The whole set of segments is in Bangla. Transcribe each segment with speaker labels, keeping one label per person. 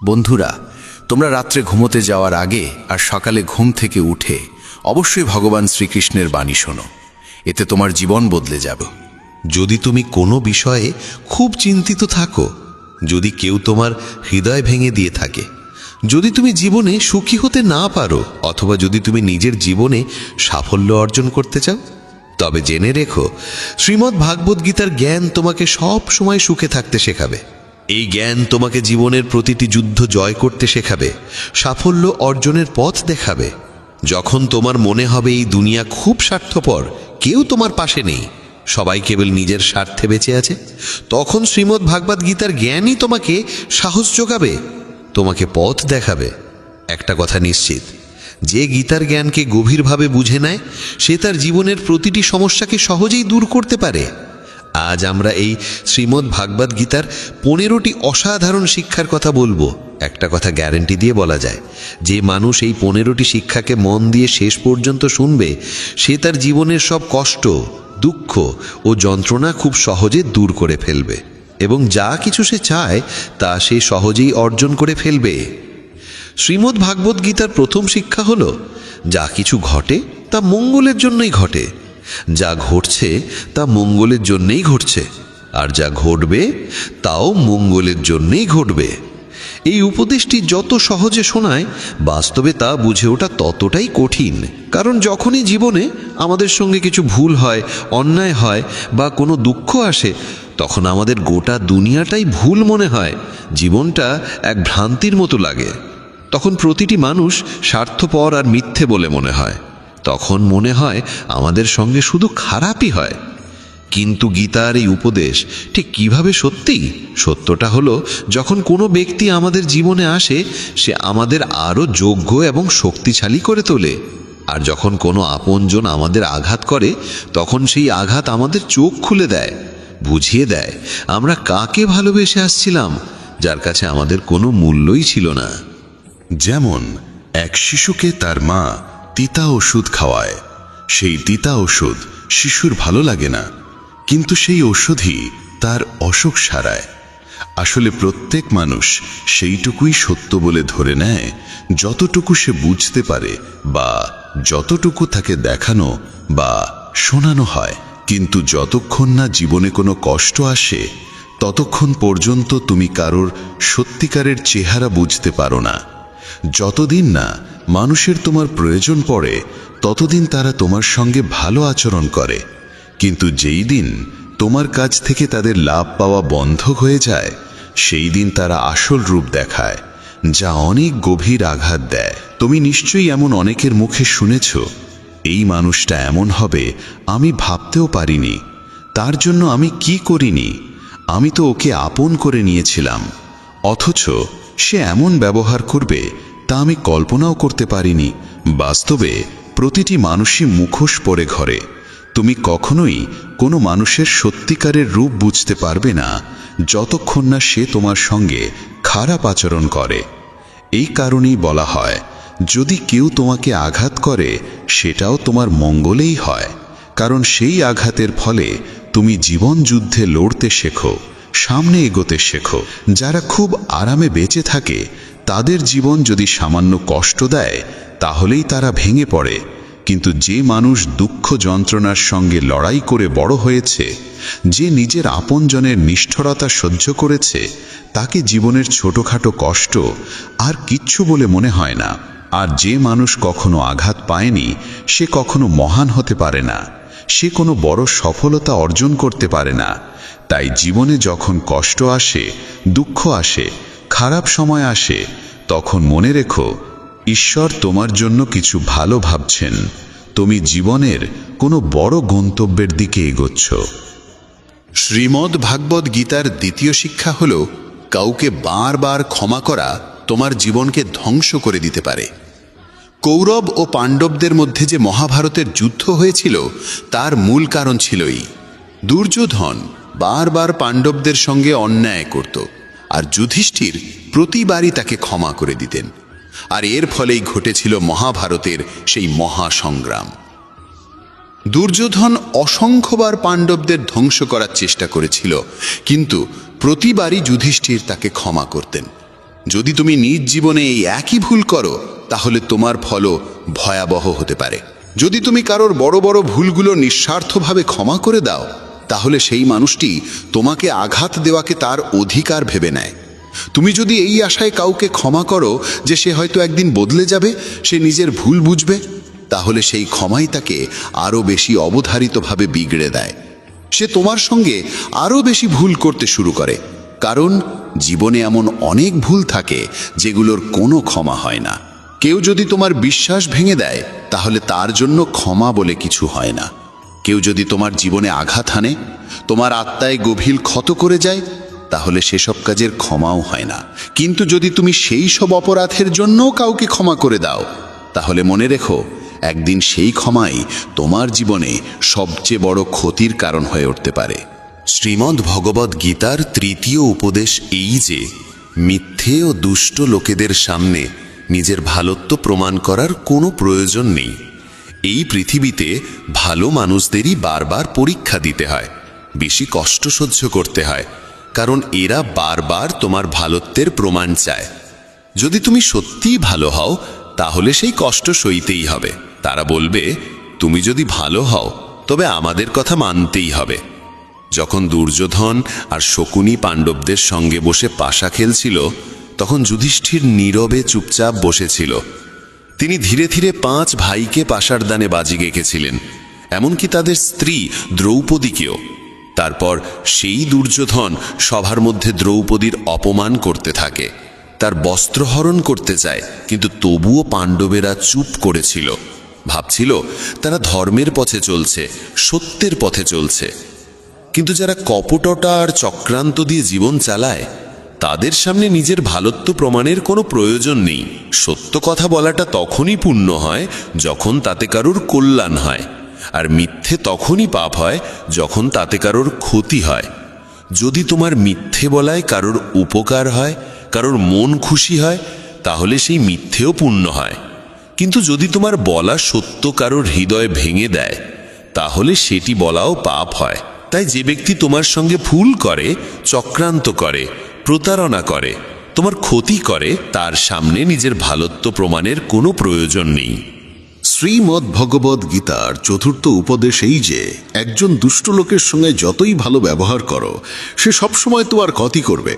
Speaker 1: বন্ধুরা, তোমরা রাত্রে ঘুমোতে যাওয়ার আগে আর সকালে ঘুম থেকে উঠে অবশ্যই ভগবান শ্রীকৃষ্ণের বাণী শোনো। এতে তোমার জীবন বদলে যাবে।
Speaker 2: যদি তুমি কোনো বিষয়ে খুব চিন্তিত থাকো, যদি কেউ তোমার হৃদয় ভেঙে দিয়ে থাকে, যদি তুমি জীবনে সুখী হতে না পারো, অথবা যদি তুমি নিজের জীবনে সাফল্য অর্জন করতে চাও, তবে জেনে রেখো শ্রীমদ্ ভাগবত গীতার জ্ঞান তোমাকে সব সময় সুখে থাকতে শেখাবে। এই জ্ঞান তোমাকে জীবনের প্রতিটি যুদ্ধ জয় করতে শেখাবে, সাফল্য অর্জনের পথ দেখাবে। যখন তোমার মনে হবে এই দুনিয়া খুব স্বার্থপর, কেউ তোমার পাশে নেই, সবাই কেবল নিজের স্বার্থে বেঁচে আছে, তখন শ্রীমদ্ ভাগবত গীতার জ্ঞানই তোমাকে সাহস যোগাবে, তোমাকে পথ দেখাবে। একটা কথা নিশ্চিত, যে গীতার জ্ঞানকে গভীরভাবে বুঝে নেয়, সে তার জীবনের প্রতিটি সমস্যাকে সহজেই দূর করতে পারে। আজ আমরা এই শ্রীমদ্ ভাগবত গীতার 15টি অসাধারণ শিক্ষার কথা বলবো। একটা কথা গ্যারান্টি দিয়ে বলা যায়, যে মানুষ এই 15টি শিক্ষাকে মন দিয়ে শেষ পর্যন্ত শুনবে, সে তার জীবনের সব কষ্ট, দুঃখ ও যন্ত্রণা খুব সহজে দূর করে ফেলবে, এবং যা কিছু সে চায় তা সে সহজেই অর্জন করে ফেলবে। শ্রীমদ্ ভাগবত গীতার প্রথম শিক্ষা হলো, যা কিছু ঘটে তা মঙ্গলের জন্যই ঘটে, যা ঘটছে তা মঙ্গলের জন্যই ঘটছে, আর যা ঘটবে তাও মঙ্গলের জন্যই ঘটবে। এই উপদেশটি যত সহজে শোনায়, বাস্তবে তা বুঝে ওঠা ততটাই কঠিন। কারণ যখনই জীবনে আমাদের সঙ্গে কিছু ভুল হয়, অন্যায় হয় বা কোনো দুঃখ আসে, তখন আমাদের গোটা দুনিয়াটাই ভুল মনে হয়, জীবনটা এক ভ্রান্তির মতো লাগে। তখন প্রতিটি মানুষ স্বার্থপর আর মিথ্যে বলে মনে হয়। তখন মনে হয় আমাদের সঙ্গে শুধু খারাপই হয়। কিন্তু গীতার এই উপদেশ ঠিক কিভাবে সত্যি? সত্যটা হলো, যখন কোনো ব্যক্তি আমাদের জীবনে আসে, সে আমাদের আরও যোগ্য এবং শক্তিশালী করে তোলে। আর যখন কোনো আপনজন আমাদের আঘাত করে, তখন সেই আঘাত আমাদের চোখ খুলে দেয়, বুঝিয়ে দেয় আমরা কাকে ভালোবেসে আসছিলাম, যার কাছে আমাদের কোনো মূল্যই ছিল না।
Speaker 3: যেমন এক শিশুকে তার মা তিতা ওষুধ খাওয়ায়। সেই তিতা ওষুধ শিশুর ভালো লাগে না, কিন্তু সেই ওষুধই তার অসুখ সারায়। আসলে প্রত্যেক মানুষ সেইটুকুই সত্য বলে ধরে নেয় যতটুকু সে বুঝতে পারে, বা যতটুকু তাকে দেখানো বা শোনানো হয়। কিন্তু যতক্ষণ না জীবনে কোনো কষ্ট আসে, ততক্ষণ পর্যন্ত তুমি কারোর সত্যিকারের চেহারা বুঝতে পারো না। যতদিন না মানুষের তোমার প্রয়োজন পড়ে, ততদিন তারা তোমার সঙ্গে ভালো আচরণ করে। কিন্তু যেই দিন তোমার কাছ থেকে তাদের লাভ পাওয়া বন্ধ হয়ে যায়, সেই দিন তারা আসল রূপ দেখায়, যা অনেক গভীর আঘাত দেয়। তুমি নিশ্চয়ই এমন অনেকের মুখে শুনেছ, এই মানুষটা এমন হবে আমি ভাবতেও পারিনি, তার জন্য আমি কি করিনি, আমি তো ওকে আপন করে নিয়েছিলাম, অথচ সে এমন ব্যবহার করবে তা আমি কল্পনাও করতে পারিনি। বাস্তবে প্রতিটি মানুষই মুখোশ পরে ঘরে। তুমি কখনোই কোনো মানুষের সত্যিকারের রূপ বুঝতে পারবে না, যতক্ষণ না সে তোমার সঙ্গে খারাপ আচরণ করে। এই কারণেই বলা হয়, যদি কেউ তোমাকে আঘাত করে, সেটাও তোমার মঙ্গলেই হয়। কারণ সেই আঘাতের ফলে তুমি জীবন যুদ্ধে লড়তে শেখো, সামনে এগোতে শেখো। যারা খুব আরামে বেঁচে থাকে, তাদের জীবন যদি সামান্য কষ্ট দেয়, তাহলেই তারা ভেঙে পড়ে। কিন্তু যে মানুষ দুঃখ যন্ত্রণার সঙ্গে লড়াই করে বড় হয়েছে, যে নিজের আপনজনের নিষ্ঠুরতা সহ্য করেছে, তাকে জীবনের ছোটখাটো কষ্ট আর কিচ্ছু বলে মনে হয় না। আর যে মানুষ কখনো আঘাত পায়নি, সে কখনো মহান হতে পারে না, সে কোনো বড় সফলতা অর্জন করতে পারে না। তাই জীবনে যখন কষ্ট আসে, দুঃখ আসে, খারাপ সময় আসে, তখন মনে রেখো, ঈশ্বর তোমার জন্য কিছু ভালো ভাবছেন। তুমি জীবনের কোনো বড় গন্তব্যের দিকে এগোচ্ছ।
Speaker 1: শ্রীমদ্ ভাগবত গীতার দ্বিতীয় শিক্ষা হল, কাউকে বারবার ক্ষমা করা তোমার জীবনকে ধ্বংস করে দিতে পারে। কৌরব ও পাণ্ডবদের মধ্যে যে মহাভারতের যুদ্ধ হয়েছিল, তার মূল কারণ ছিলই দুর্যোধন বারবার পাণ্ডবদের সঙ্গে অন্যায় করত, আর যুধিষ্ঠির প্রতিবারই তাকে ক্ষমা করে দিতেন। আর এর ফলেই ঘটেছিল মহাভারতের সেই মহাসংগ্রাম। দুর্যোধন অসংখ্যবার পাণ্ডবদের ধ্বংস করার চেষ্টা করেছিল, কিন্তু প্রতিবারই যুধিষ্ঠির তাকে ক্ষমা করতেন। যদি তুমি নিজ জীবনে এই একই ভুল করো তাহলে তোমার ফলও ভয়াবহ হতে পারে। যদি তুমি কারোর বড় বড় ভুলগুলো নিঃস্বার্থভাবে ক্ষমা করে দাও তাহলে সেই মানুষটি তোমাকে আঘাত দেওয়াকে তার অধিকার ভেবে নেয়। তুমি যদি এই আশায় কাউকে ক্ষমা করো যে সে হয়তো একদিন বদলে যাবে, সে নিজের ভুল বুঝবে, তাহলে সেই ক্ষমাই তাকে আরও বেশি অবধারিতভাবে বিগড়ে দেয়। সে তোমার সঙ্গে আরও বেশি ভুল করতে শুরু করে, কারণ জীবনে এমন অনেক ভুল থাকে যেগুলোর কোনো ক্ষমা হয় না। কেউ যদি তোমার বিশ্বাস ভেঙে দেয় তাহলে তার জন্য ক্ষমা বলে কিছু হয় না। কেউ যদি তোমার জীবনে আঘাত হানে, তোমার আত্মায় গভীর ক্ষত করে যায়, তাহলে সেসব কাজের ক্ষমাও হয় না। কিন্তু যদি তুমি সেই সব অপরাধের জন্যও কাউকে ক্ষমা করে দাও তাহলে মনে রেখো, একদিন সেই ক্ষমাই তোমার জীবনে সবচেয়ে বড় ক্ষতির কারণ হয়ে উঠতে পারে।
Speaker 2: শ্রীমদ্ ভগবদ্ গীতার তৃতীয় উপদেশ এই যে মিথ্যে ও দুষ্ট লোকেদের সামনে নিজের ভালোত্ব প্রমাণ করার কোনো প্রয়োজন নেই। এই পৃথিবীতে ভালো মানুষদেরই বারবার পরীক্ষা দিতে হয়, বেশি কষ্ট সহ্য করতে হয়, কারণ এরা বারবার তোমার ভালোত্বের প্রমাণ চায়। যদি তুমি সত্যিই ভালো হও তাহলে সেই কষ্ট সইতেই হবে। তারা বলবে, তুমি যদি ভালো হও তবে আমাদের কথা মানতেই হবে। যখন দুর্যোধন আর শকুনি পাণ্ডবদের সঙ্গে বসে পাশা খেলছিল তখন যুধিষ্ঠির নীরবে চুপচাপ বসেছিল। তিনি ধীরে ধীরে 5 ভাইকে পাশার দানে বাজি গেঁকেছিলেন, এমনকি তাদের স্ত্রী দ্রৌপদীকেও। তারপর সেই দুর্যোধন সভার মধ্যে দ্রৌপদীর অপমান করতে থাকে, তার বস্ত্রহরণ করতে চায়, কিন্তু তবুও পাণ্ডবেরা চুপ করেছিল। ভাবছিল তারা ধর্মের পথে চলছে, সত্যের পথে চলছে। কিন্তু যারা কপটতা আর চক্রান্ত দিয়ে জীবন চালায় তাদের সামনে নিজের ভালোত্ব প্রমাণের কোনো প্রয়োজন নেই। সত্য কথা বলাটা তখনই পুণ্য হয় যখন তাতে কারোর কল্যাণ হয়, আর মিথ্যে তখনই পাপ হয় যখন তাতে কারোর ক্ষতি হয়। যদি তোমার মিথ্যে বলায় কারোর উপকার হয়, কারোর মন খুশি হয়, তাহলে সেই মিথ্যেও পুণ্য হয়। কিন্তু যদি তোমার বলা সত্য কারোর হৃদয় ভেঙে দেয় তাহলে সেটি বলাও পাপ হয়। তাই যে ব্যক্তি তোমার সঙ্গে ভুল করে, চক্রান্ত করে, প্রতারণা করে, তোমার ক্ষতি করে, তার সামনে নিজের ভালোত্ব প্রমাণের কোনো প্রয়োজন নেই।
Speaker 3: শ্রীমদ্ ভগবদ্ গীতার চতুর্থ উপদেশ এই যে একজন দুষ্ট লোকের সঙ্গে যতই ভালো ব্যবহার করো সে সবসময় তোমার ক্ষতি করবে।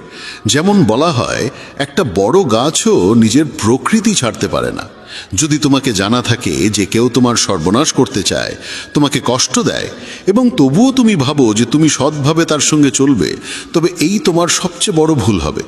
Speaker 3: যেমন বলা হয়, একটা বড় গাছও নিজের প্রকৃতি ছাড়তে পারে না। যদি তোমাকে জানা থাকে যে কেউ তোমার সর্বনাশ করতে চায়, তোমাকে কষ্ট দেয়, এবং তবুও তুমি ভাবো যে তুমি সৎভাবে তার সঙ্গে চলবে, তবে এই তোমার সবচেয়ে বড় ভুল হবে।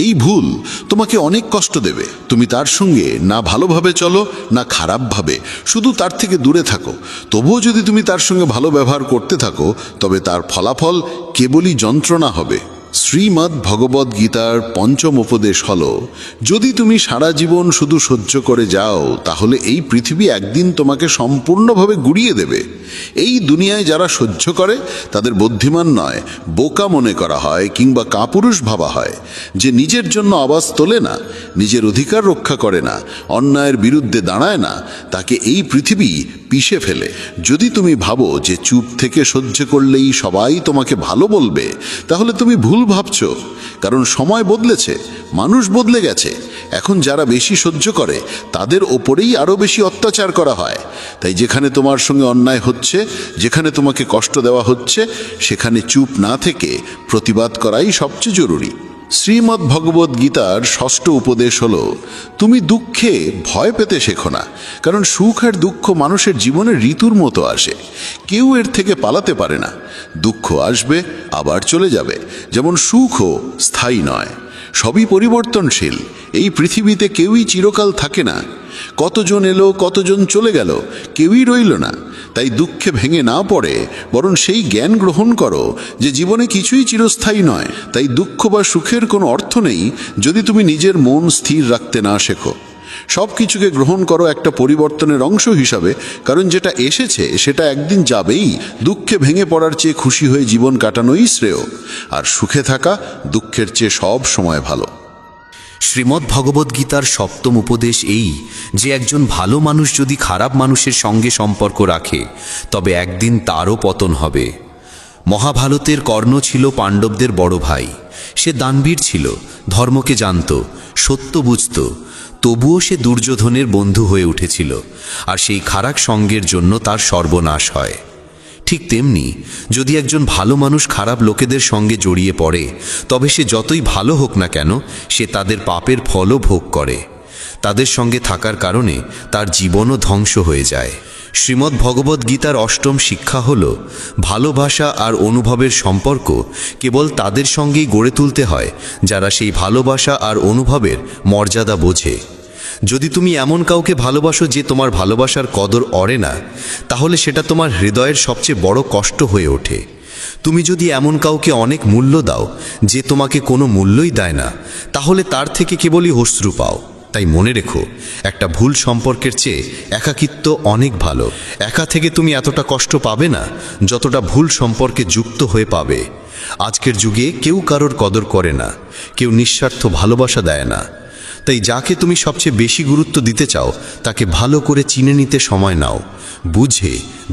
Speaker 3: এই ভুল তোমাকে অনেক কষ্ট দেবে। তুমি তার সঙ্গে না ভালোভাবে চলো না খারাপভাবে, শুধু তার থেকে দূরে থাকো। তবুও যদি তুমি তার সঙ্গে ভালো ব্যবহার করতে থাকো তবে তার ফলাফল কেবলই যন্ত্রণা হবে। শ্রীমদ্ ভগবদ্ গীতার পঞ্চম উপদেশ হল, যদি তুমি সারা জীবন শুধু সহ্য করে যাও তাহলে এই পৃথিবী একদিন তোমাকে সম্পূর্ণভাবে গুড়িয়ে দেবে। এই দুনিয়ায় যারা সহ্য করে তাদের বুদ্ধিমান নয়, বোকা মনে করা হয় কিংবা কাপুরুষ ভাবা হয়। যে নিজের জন্য আওয়াজ তোলে না, নিজের অধিকার রক্ষা করে না, অন্যায়ের বিরুদ্ধে দাঁড়ায় না, তাকে এই পৃথিবী পিষে ফেলে। যদি তুমি ভাবো যে চুপ থেকে সহ্য করলেই সবাই তোমাকে ভালো বলবে, তাহলে তুমি ভুল ভাবছো। কারণ সময় বদলেছে, মানুষ বদলে গেছে। এখন যারা বেশি সহ্য করে তাদের ওপরেই আরো বেশি অত্যাচার করা হয়। তাই যেখানে তোমার সঙ্গে অন্যায় হচ্ছে, যেখানে তোমাকে কষ্ট দেওয়া হচ্ছে, সেখানে চুপ না থেকে প্রতিবাদ করাই সবচেয়ে জরুরি। শ্রীমদ্ ভগবদ্ গীতার ষষ্ঠ উপদেশ হল, তুমি দুঃখে ভয় পেতে শেখো না, কারণ সুখ আর দুঃখ মানুষের জীবনের ঋতুর মতো আসে। কেউ এর থেকে পালাতে পারে না। দুঃখ আসবে আবার চলে যাবে, যেমন সুখও স্থায়ী নয়, সবই পরিবর্তনশীল। এই পৃথিবীতে কেউই চিরকাল থাকে না। কতজন এলো, কতজন চলে গেল, কেউই রইল না। তাই দুঃখে ভেঙে না পড়ে বরং সেই জ্ঞান গ্রহণ করো যে জীবনে কিছুই চিরস্থায়ী নয়। তাই দুঃখ বা সুখের কোনো অর্থ নেই যদি তুমি নিজের মন স্থির রাখতে না শেখো। সব কিছুকে গ্রহণ করো একটা পরিবর্তনের অংশ হিসাবে, কারণ যেটা এসেছে সেটা একদিন যাবেই। দুঃখে ভেঙে পড়ার চেয়ে খুশি হয়ে জীবন কাটানোই শ্রেয়, আর সুখে থাকা দুঃখের চেয়ে সব সময় ভালো।
Speaker 4: শ্রীমদ্ ভগবদ্গীতার সপ্তম উপদেশ এই যে একজন ভালো মানুষ যদি খারাপ মানুষের সঙ্গে সম্পর্ক রাখে তবে একদিন তারও পতন হবে। মহাভারতের কর্ণ ছিল পাণ্ডবদের বড় ভাই। সে দানবীর ছিল, ধর্মকে জানত, সত্য বুঝত। তবুও সে দুর্যোধনের বন্ধু হয়ে উঠেছিল, আর সেই খারাপ সঙ্গের জন্য তার সর্বনাশ হয়। ঠিক তেমনি যদি একজন ভালো মানুষ খারাপ লোকেদের সঙ্গে জড়িয়ে পড়ে, তবে সে যতই ভালো হোক না কেন, সে তাদের পাপের ফলও ভোগ করে। তাদের সঙ্গে থাকার কারণে তার জীবনও ধ্বংস হয়ে যায়। শ্রীমদ্ ভগবদ্ গীতার অষ্টম শিক্ষা হল, ভালোবাসা আর অনুভবের সম্পর্ক কেবল তাদের সঙ্গেই গড়ে তুলতে হয় যারা সেই ভালোবাসা আর অনুভবের মর্যাদা বোঝে। যদি তুমি এমন কাউকে ভালোবাসো যে তোমার ভালোবাসার কদর অরে না, তাহলে সেটা তোমার হৃদয়ের সবচেয়ে বড় কষ্ট হয়ে ওঠে। তুমি যদি এমন কাউকে অনেক মূল্য দাও যে তোমাকে কোনো মূল্যই দেয় না, তাহলে তার থেকে কেবলই অশ্রু পাও। তাই মনে রেখো, একটা ভুল সম্পর্কের চেয়ে একাকিত্ব অনেক ভালো। একা থেকে তুমি এতটা কষ্ট পাবে না যতটা ভুল সম্পর্কে যুক্ত হয়ে পাবে। আজকের যুগে কেউ কারোর কদর করে না, কেউ নিঃস্বার্থ ভালোবাসা দেয় না। তাই যাকে তুমি সবচেয়ে বেশি গুরুত্ব দিতে চাও তাকে ভালো করে চিনে নিতে সময় নাও, বুঝে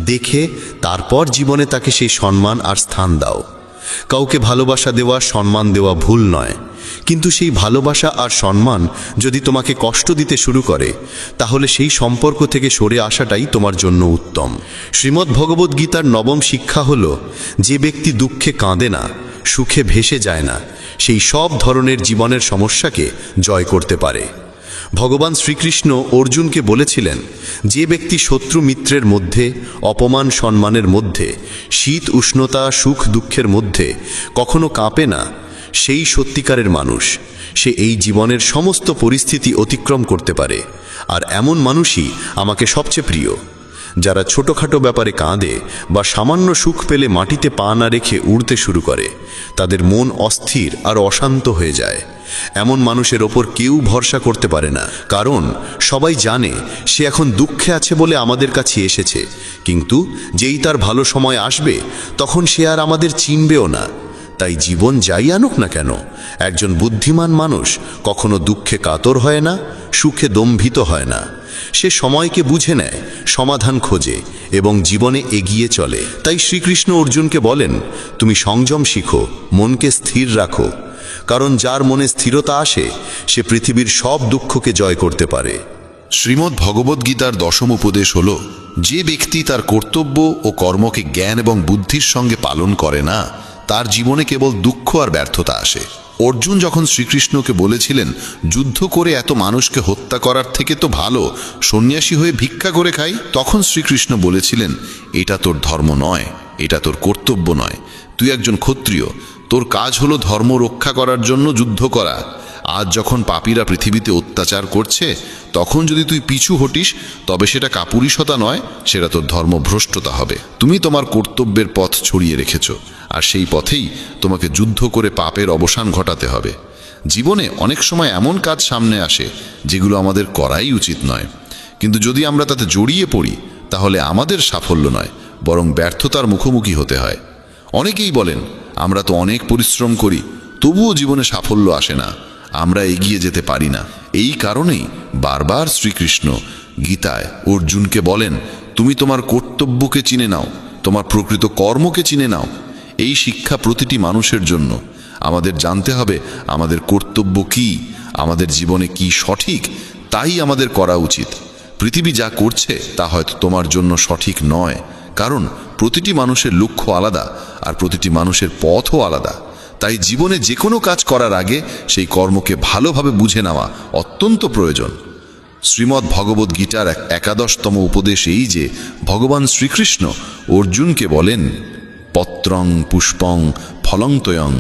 Speaker 4: দেখে তারপর জীবনে তাকে সেই সম্মান আর স্থান দাও। কাউকে ভালোবাসা দেওয়া, সম্মান দেওয়া ভুল নয়, কিন্তু সেই ভালোবাসা আর সম্মান যদি তোমাকে কষ্ট দিতে শুরু করে, তাহলে সেই সম্পর্ক থেকে সরে আসাটাই তোমার জন্য উত্তম। শ্রীমদ্ ভগবদ্ গীতার নবম শিক্ষা হল, যে ব্যক্তি দুঃখে কাঁদে না, সুখে ভেসে যায় না, সেই সব ধরনের জীবনের সমস্যাকে জয় করতে পারে। ভগবান শ্রীকৃষ্ণ অর্জুনকে বলেছিলেন, যে ব্যক্তি শত্রু মিত্রের মধ্যে, অপমান সম্মানের মধ্যে, শীত উষ্ণতা সুখ দুঃখের মধ্যে কখনো কাঁপে না, সেই সত্যিকারের মানুষ। সে এই জীবনের সমস্ত পরিস্থিতি অতিক্রম করতে পারে, আর এমন মানুষই আমাকে সবচেয়ে প্রিয়। যারা ছোটোখাটো ব্যাপারে কাঁদে বা সামান্য সুখ পেলে মাটিতে পা না রেখে উড়তে শুরু করে, তাদের মন অস্থির আর অশান্ত হয়ে যায়। এমন মানুষের ওপর কেউ ভরসা করতে পারে না, কারণ সবাই জানে সে এখন দুঃখে আছে বলে আমাদের কাছে এসেছে, কিন্তু যেই তার ভালো সময় আসবে তখন সে আর আমাদের চিনবেও না। তাই জীবন যাই আনুক না কেন, একজন বুদ্ধিমান মানুষ কখনো দুঃখে কাতর হয় না, সুখে দম্ভিত হয় না। সে সময়কে বুঝে নেয়, সমাধান খোঁজে এবং জীবনে এগিয়ে চলে। তাই শ্রীকৃষ্ণ অর্জুনকে বলেন, তুমি সংযম শিখো, মনকে স্থির রাখো, কারণ যার মনে স্থিরতা আসে সে পৃথিবীর সব দুঃখকে জয় করতে পারে।
Speaker 3: শ্রীমদ্ ভগবদ্ গীতার দশম উপদেশ হল, যে ব্যক্তি তার কর্তব্য ও কর্মকে জ্ঞান এবং বুদ্ধির সঙ্গে পালন করে না, তার জীবনে কেবল দুঃখ আর ব্যর্থতা আসে। অর্জুন যখন শ্রীকৃষ্ণকে বলেছিলেন, যুদ্ধ করে এত মানুষকে হত্যা করার থেকে তো ভালো সন্ন্যাসী হয়ে ভিক্ষা করে খাই, তখন শ্রীকৃষ্ণ বলেছিলেন, এটা তোর ধর্ম নয়, এটা তোর কর্তব্য নয়। তুই একজন ক্ষত্রিয়, তোর কাজ হলো ধর্ম রক্ষা করার জন্য যুদ্ধ করা। আজ যখন পাপীরা পৃথিবীতে অত্যাচার করছে, তখন যদি তুই পিছু হটিস, তবে সেটা কাপুরুষতা নয়, সেটা তোর ধর্মভ্রষ্টতা হবে। তুমি তোমার কর্তব্যের পথ ছড়িয়ে রেখেছ, আর সেই পথেই তোমাকে যুদ্ধ করে পাপের অবসান ঘটাতে হবে। জীবনে অনেক সময় এমন কাজ সামনে আসে যেগুলো আমাদের করাই উচিত নয়, কিন্তু যদি আমরা তাতে জড়িয়ে পড়ি, তাহলে আমাদের সাফল্য নয়, বরং ব্যর্থতার মুখোমুখি হতে হয়। অনেকেই বলেন, আমরা তো অনেক পরিশ্রম করি, তবুও জীবনে সাফল্য আসে না, আমরা এগিয়ে যেতে পারি না। এই কারণেই বারবার শ্রীকৃষ্ণ গীতায় অর্জুনকে বলেন, তুমি তোমার কর্তব্যকে চিনে নাও, তোমার প্রকৃত কর্মকে চিনে নাও। এই শিক্ষা প্রতিটি মানুষের জন্য। আমাদের জানতে হবে আমাদের কর্তব্য কি, আমাদের জীবনে কি সঠিক, তাই আমাদের করা উচিত। পৃথিবী যা করছে তা হয়তো তোমার জন্য সঠিক নয়, কারণ প্রতিটি মানুষের লক্ষ্য আলাদা আর প্রতিটি মানুষের পথও আলাদা। তাই জীবনে যে কোনো কাজ করার আগে সেই কর্মকে ভালোভাবে বুঝে নেওয়া অত্যন্ত প্রয়োজন। শ্রীমদ্ ভগবদ্ গীতার 11তম উপদেশ এই যে, ভগবান শ্রীকৃষ্ণ অর্জুনকে বলেন, পত্রং পুষ্পং ফলং তয়ং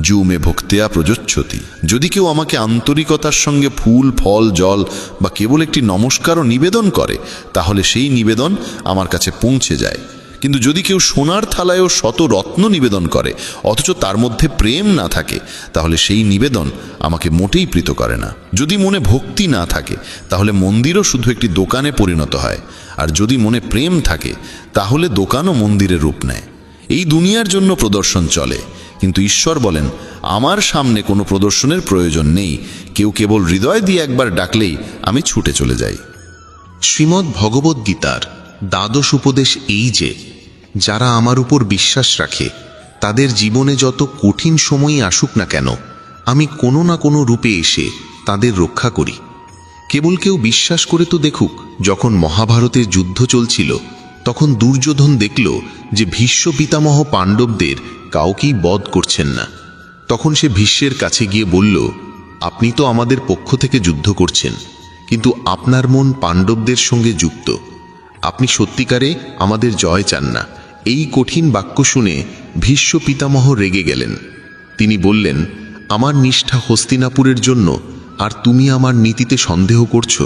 Speaker 3: যুমে ভক্তেয়া প্রযোচ্ছতি। যদি কেউ আমাকে আন্তরিকতার সঙ্গে ফুল ফল জল বা কেবল একটি নমস্কারও নিবেদন করে, তাহলে সেই নিবেদন আমার কাছে পৌঁছে যায়। কিন্তু যদি কেউ সোনার থালায়ও শত রত্ন নিবেদন করে, অথচ তার মধ্যে প্রেম না থাকে, তাহলে সেই নিবেদন আমাকে মোটেই প্রীত করে না। যদি মনে ভক্তি না থাকে, তাহলে মন্দিরও শুধু একটি দোকানে পরিণত হয়, আর যদি মনে প্রেম থাকে, তাহলে দোকানও মন্দিরের রূপ নেয়। এই দুনিয়ার জন্য প্রদর্শন চলে, কিন্তু ঈশ্বর বলেন, আমার সামনে কোনো প্রদর্শনের প্রয়োজন নেই, কেউ কেবল হৃদয় দিয়ে একবার ডাকলেই আমি ছুটে চলে যাই।
Speaker 5: শ্রীমদ্ ভগবদ্ গীতার দ্বাদশ উপদেশ এই যে, যারা আমার উপর বিশ্বাস রাখে
Speaker 2: তাদের জীবনে যত কঠিন সময়ই আসুক না কেন, আমি কোনো না কোনো রূপে এসে তাদের রক্ষা করি। কেবল কেউ বিশ্বাস করে তো দেখুক, যখন মহাভারতের যুদ্ধ চলছিল তখন দুর্যোধন দেখল যে ভীষ্ম পিতামহ পাণ্ডবদের কাউকেই বধ করছেন না। তখন সে ভীষ্মের কাছে গিয়ে বলল, আপনি তো আমাদের পক্ষ থেকে যুদ্ধ করছেন, কিন্তু আপনার মন পাণ্ডবদের সঙ্গে যুক্ত। আপনি সত্যিকারে আমাদের জয় চান না। এই কঠিন বাক্য শুনে ভীষ্ম পিতামহ রেগে গেলেন। তিনি বললেন, আমার নিষ্ঠা হস্তিনাপুরের জন্য, আর তুমি আমার নীতিতে সন্দেহ করছো?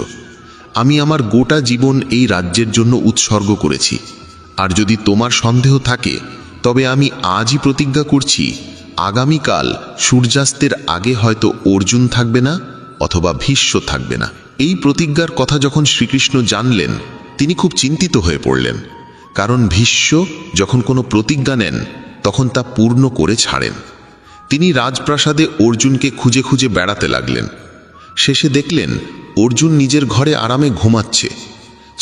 Speaker 2: আমি আমার গোটা জীবন এই রাজ্যের জন্য উৎসর্গ করেছি, আর যদি তোমার সন্দেহ থাকে তবে আমি আজই প্রতিজ্ঞা করছি, আগামীকাল সূর্যাস্তের আগে হয়তো অর্জুন থাকবে না অথবা ভীষ্ম থাকবে না। এই প্রতিজ্ঞার কথা যখন শ্রীকৃষ্ণ জানলেন, তিনি খুব চিন্তিত হয়ে পড়লেন, কারণ ভীষ্ম যখন কোনো প্রতিজ্ঞা নেন তখন তা পূর্ণ করে ছাড়েন। তিনি রাজপ্রাসাদে অর্জুনকে খুঁজে খুঁজে বেড়াতে লাগলেন। শেষে দেখলেন অর্জুন নিজের ঘরে আরামে ঘুমাচ্ছে।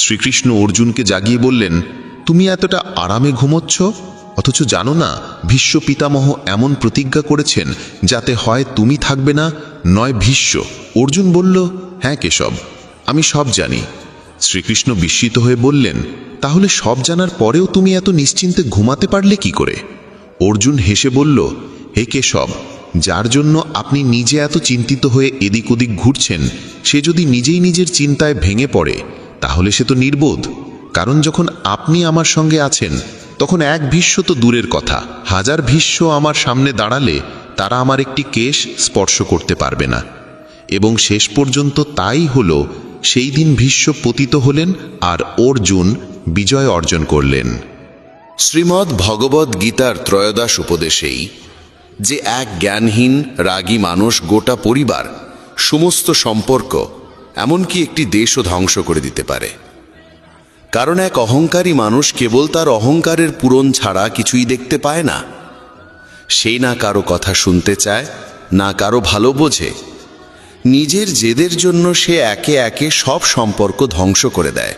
Speaker 2: শ্রীকৃষ্ণ অর্জুনকে জাগিয়ে বললেন, তুমি এতটা আরামে ঘুমোচ্ছ, অথচ জানো না ভীষ্ম পিতামহ এমন প্রতিজ্ঞা করেছেন যাতে হয় তুমি থাকবে না, নয় ভীষ্ম। অর্জুন বলল, হ্যাঁ কেশব, আমি সব জানি। শ্রীকৃষ্ণ বিস্মিত হয়ে বললেন, তাহলে সব জানার পরেও তুমি এত নিশ্চিন্তে ঘুমাতে পারলে কি করে? অর্জুন হেসে বলল, হে কেশব, যার জন্য আপনি নিজে এত চিন্তিত হয়ে এদিক ওদিক ঘুরছেন, সে যদি নিজেই নিজের চিন্তায় ভেঙে পড়ে তাহলে সে তো নির্বোধ। কারণ যখন আপনি আমার সঙ্গে আছেন তখন এক ভীষ্ম তো দূরের কথা, 1000 ভীষ্ম আমার সামনে দাঁড়ালে তারা আমার একটি কেশ স্পর্শ করতে পারবে না। এবং শেষ পর্যন্ত তাই হলো। সেই দিন ভীষ্ম পতিত হলেন আর অর্জুন বিজয় অর্জন করলেন।
Speaker 1: শ্রীমদ্ ভগবদ্ গীতার ত্রয়োদশ উপদেশেই যে এক জ্ঞানহীন রাগী মানুষ গোটা পরিবার, সমস্ত সম্পর্ক, এমনকি একটি দেশও ধ্বংস করে দিতে পারে। কারণ এক অহংকারী মানুষ কেবল তার অহংকারের পূরণ ছাড়া কিছুই দেখতে পায় না। সেই না কারো কথা শুনতে চায়, না কারো ভালো বোঝে। নিজের জেদের জন্য সে একে একে সব সম্পর্ক ধ্বংস করে দেয়।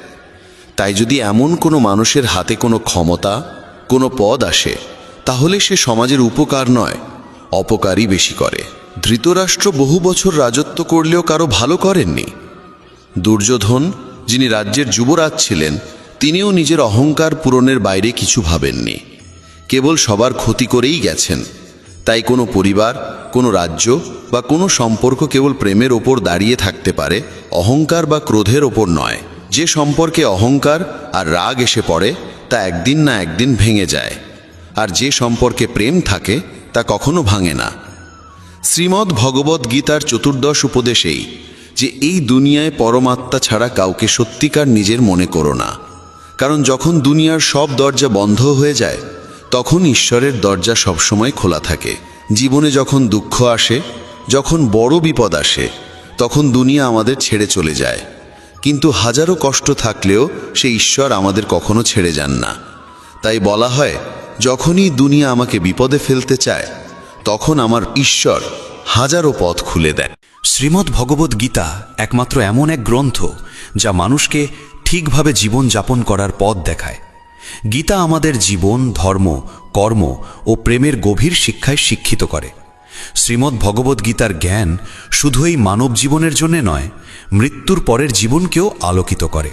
Speaker 1: তাই যদি এমন কোনো মানুষের হাতে কোনো ক্ষমতা, কোনো পদ আসে, তাহলে সে সমাজের উপকার নয়, অপকারই বেশি করে। ধৃতরাষ্ট্র বহু বছর রাজত্ব করলেও কারো ভালো করেননি। দুর্যোধন, যিনি রাজ্যের যুবরাজ ছিলেন, তিনিও নিজের অহংকার পূরণের বাইরে কিছু ভাবেননি, কেবল সবার ক্ষতি করেই গেছেন। তাই কোনো পরিবার, কোনো রাজ্য বা কোনো সম্পর্ক কেবল প্রেমের ওপর দাঁড়িয়ে থাকতে পারে, অহংকার বা ক্রোধের ওপর নয়। যে সম্পর্কে অহংকার আর রাগ এসে পড়ে তা একদিন না একদিন ভেঙে যায়, আর যে সম্পর্কে প্রেম থাকে তা কখনো ভাঙে না। শ্রীমদ্ ভগবদ্ গীতার 14 উপদেশেই যে এই দুনিয়ায় পরমাত্মা ছাড়া কাউকে সত্যিকার নিজের মনে করো না। কারণ যখন দুনিয়ার সব দরজা বন্ধ হয়ে যায় তখন ঈশ্বরের দরজা সবসময় খোলা থাকে। জীবনে যখন দুঃখ আসে, যখন বড় বিপদ আসে, তখন দুনিয়া আমাদের ছেড়ে চলে যায়, কিন্তু হাজারো কষ্ট থাকলেও সে ঈশ্বর আমাদের কখনো ছেড়ে যান না। তাই বলা হয়, যখনই দুনিয়া আমাকে বিপদে ফেলতে চায় তখন আমার ঈশ্বর হাজারো পথ খুলে দেয়।
Speaker 4: শ্রীমদ্ ভগবদ্ গীতা একমাত্র এমন এক গ্রন্থ যা মানুষকে ঠিকভাবে জীবন যাপন করার পথ দেখায়। গীতা আমাদের জীবন, ধর্ম, কর্ম ও প্রেমের গভীর শিক্ষায় শিক্ষিত করে। শ্রীমদ্ ভগবদ্ গীতার জ্ঞান শুধু এই মানব জীবনের জন্য নয়, মৃত্যুর পরের জীবনকেও আলোকিত করে।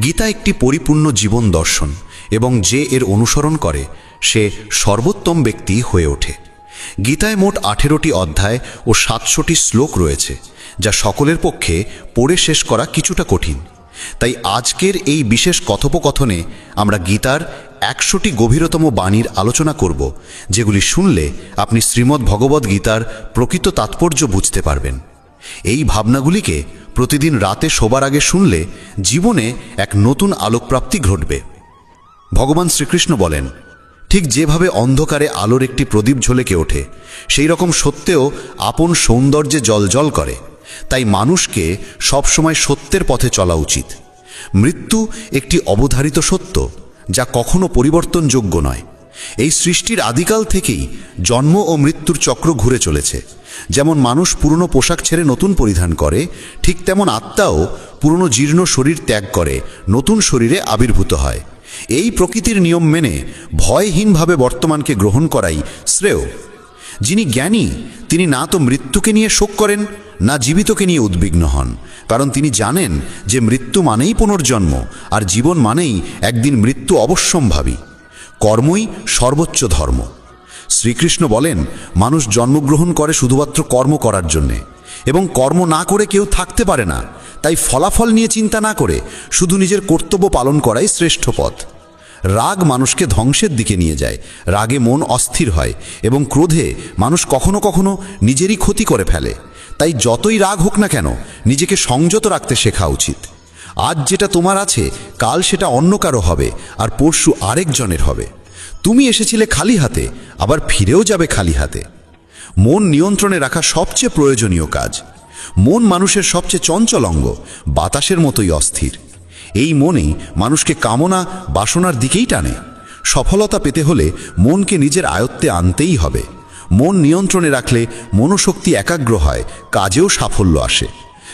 Speaker 4: গীতা একটি পরিপূর্ণ জীবন দর্শন, এবং যে এর অনুসরণ করে সে সর্বোত্তম ব্যক্তি হয়ে ওঠে। গীতায় মোট 18টি অধ্যায় ও 700টি শ্লোক রয়েছে, যা সকলের পক্ষে পড়ে শেষ করা কিছুটা কঠিন। তাই আজকের এই বিশেষ কথোপকথনে আমরা গীতার 100টি গভীরতম বাণীর আলোচনা করব, যেগুলি শুনলে আপনি শ্রীমদ্ ভগবদ্ গীতার প্রকৃত তাৎপর্য বুঝতে পারবেন। এই ভাবনাগুলিকে প্রতিদিন রাতে শোবার আগে শুনলে জীবনে এক নতুন আলোকপ্রাপ্তি ঘটবে। ভগবান শ্রীকৃষ্ণ বলেন, ঠিক যেভাবে অন্ধকারে আলোর একটি প্রদীপ ঝলকে ওঠে, সেই রকম সত্যেও আপন সৌন্দর্যে জ্বলজ্বল করে। তাই মানুষকে সবসময় সত্যের পথে চলা উচিত। মৃত্যু একটি অবধারিত সত্য, যা কখনো পরিবর্তনযোগ্য নয়। এই সৃষ্টির আদিকাল থেকেই জন্ম ও মৃত্যুর চক্র ঘুরে চলেছে। যেমন মানুষ পুরনো পোশাক ছেড়ে নতুন পরিধান করে, ঠিক তেমন আত্মাও পুরনো জীর্ণ শরীর ত্যাগ করে নতুন শরীরে আবির্ভূত হয়। এই প্রকৃতির নিয়ম মেনে ভয়হীনভাবে বর্তমানকে গ্রহণ করাই শ্রেয়। যিনি জ্ঞানী তিনি না তো মৃত্যুকে নিয়ে শোক করেন, না জীবিতকে নিয়ে উদ্বিগ্ন হন, কারণ তিনি জানেন যে মৃত্যু মানেই পুনর্জন্ম, আর জীবন মানেই একদিন মৃত্যু অবশ্যম্ভাবী। কর্মই সর্বোচ্চ ধর্ম। শ্রীকৃষ্ণ বলেন, মানুষ জন্মগ্রহণ করে শুধুমাত্র কর্ম করার জন্যে, এবং কর্ম না করে কেউ থাকতে পারে না। তাই ফলাফল নিয়ে চিন্তা না করে শুধু নিজের কর্তব্য পালন করাই শ্রেষ্ঠ পথ। রাগ মানুষকে ধ্বংসের দিকে নিয়ে যায়। রাগে মন অস্থির হয় এবং ক্রোধে মানুষ কখনো কখনো নিজেরই ক্ষতি করে ফেলে। তাই যতই রাগ হোক না কেন, নিজেকে সংযত রাখতে শেখা উচিত। আজ যেটা তোমার আছে, কাল সেটা অন্য কারো হবে, আর পরশু আরেকজনের হবে। তুমি এসেছিলে খালি হাতে, আবার ফিরেও যাবে খালি হাতে। মন নিয়ন্ত্রণে রাখা সবচেয়ে প্রয়োজনীয় কাজ। মন মানুষের সবচেয়ে চঞ্চল অঙ্গ, বাতাসের মতোই অস্থির। এই মনেই মানুষকে কামনা বাসনার দিকেই টানে। সফলতা পেতে হলে মনকে নিজের আয়ত্তে আনতেই হবে। মন নিয়ন্ত্রণে রাখলে মনোশক্তি একাগ্র হয়, কাজেও সাফল্য আসে।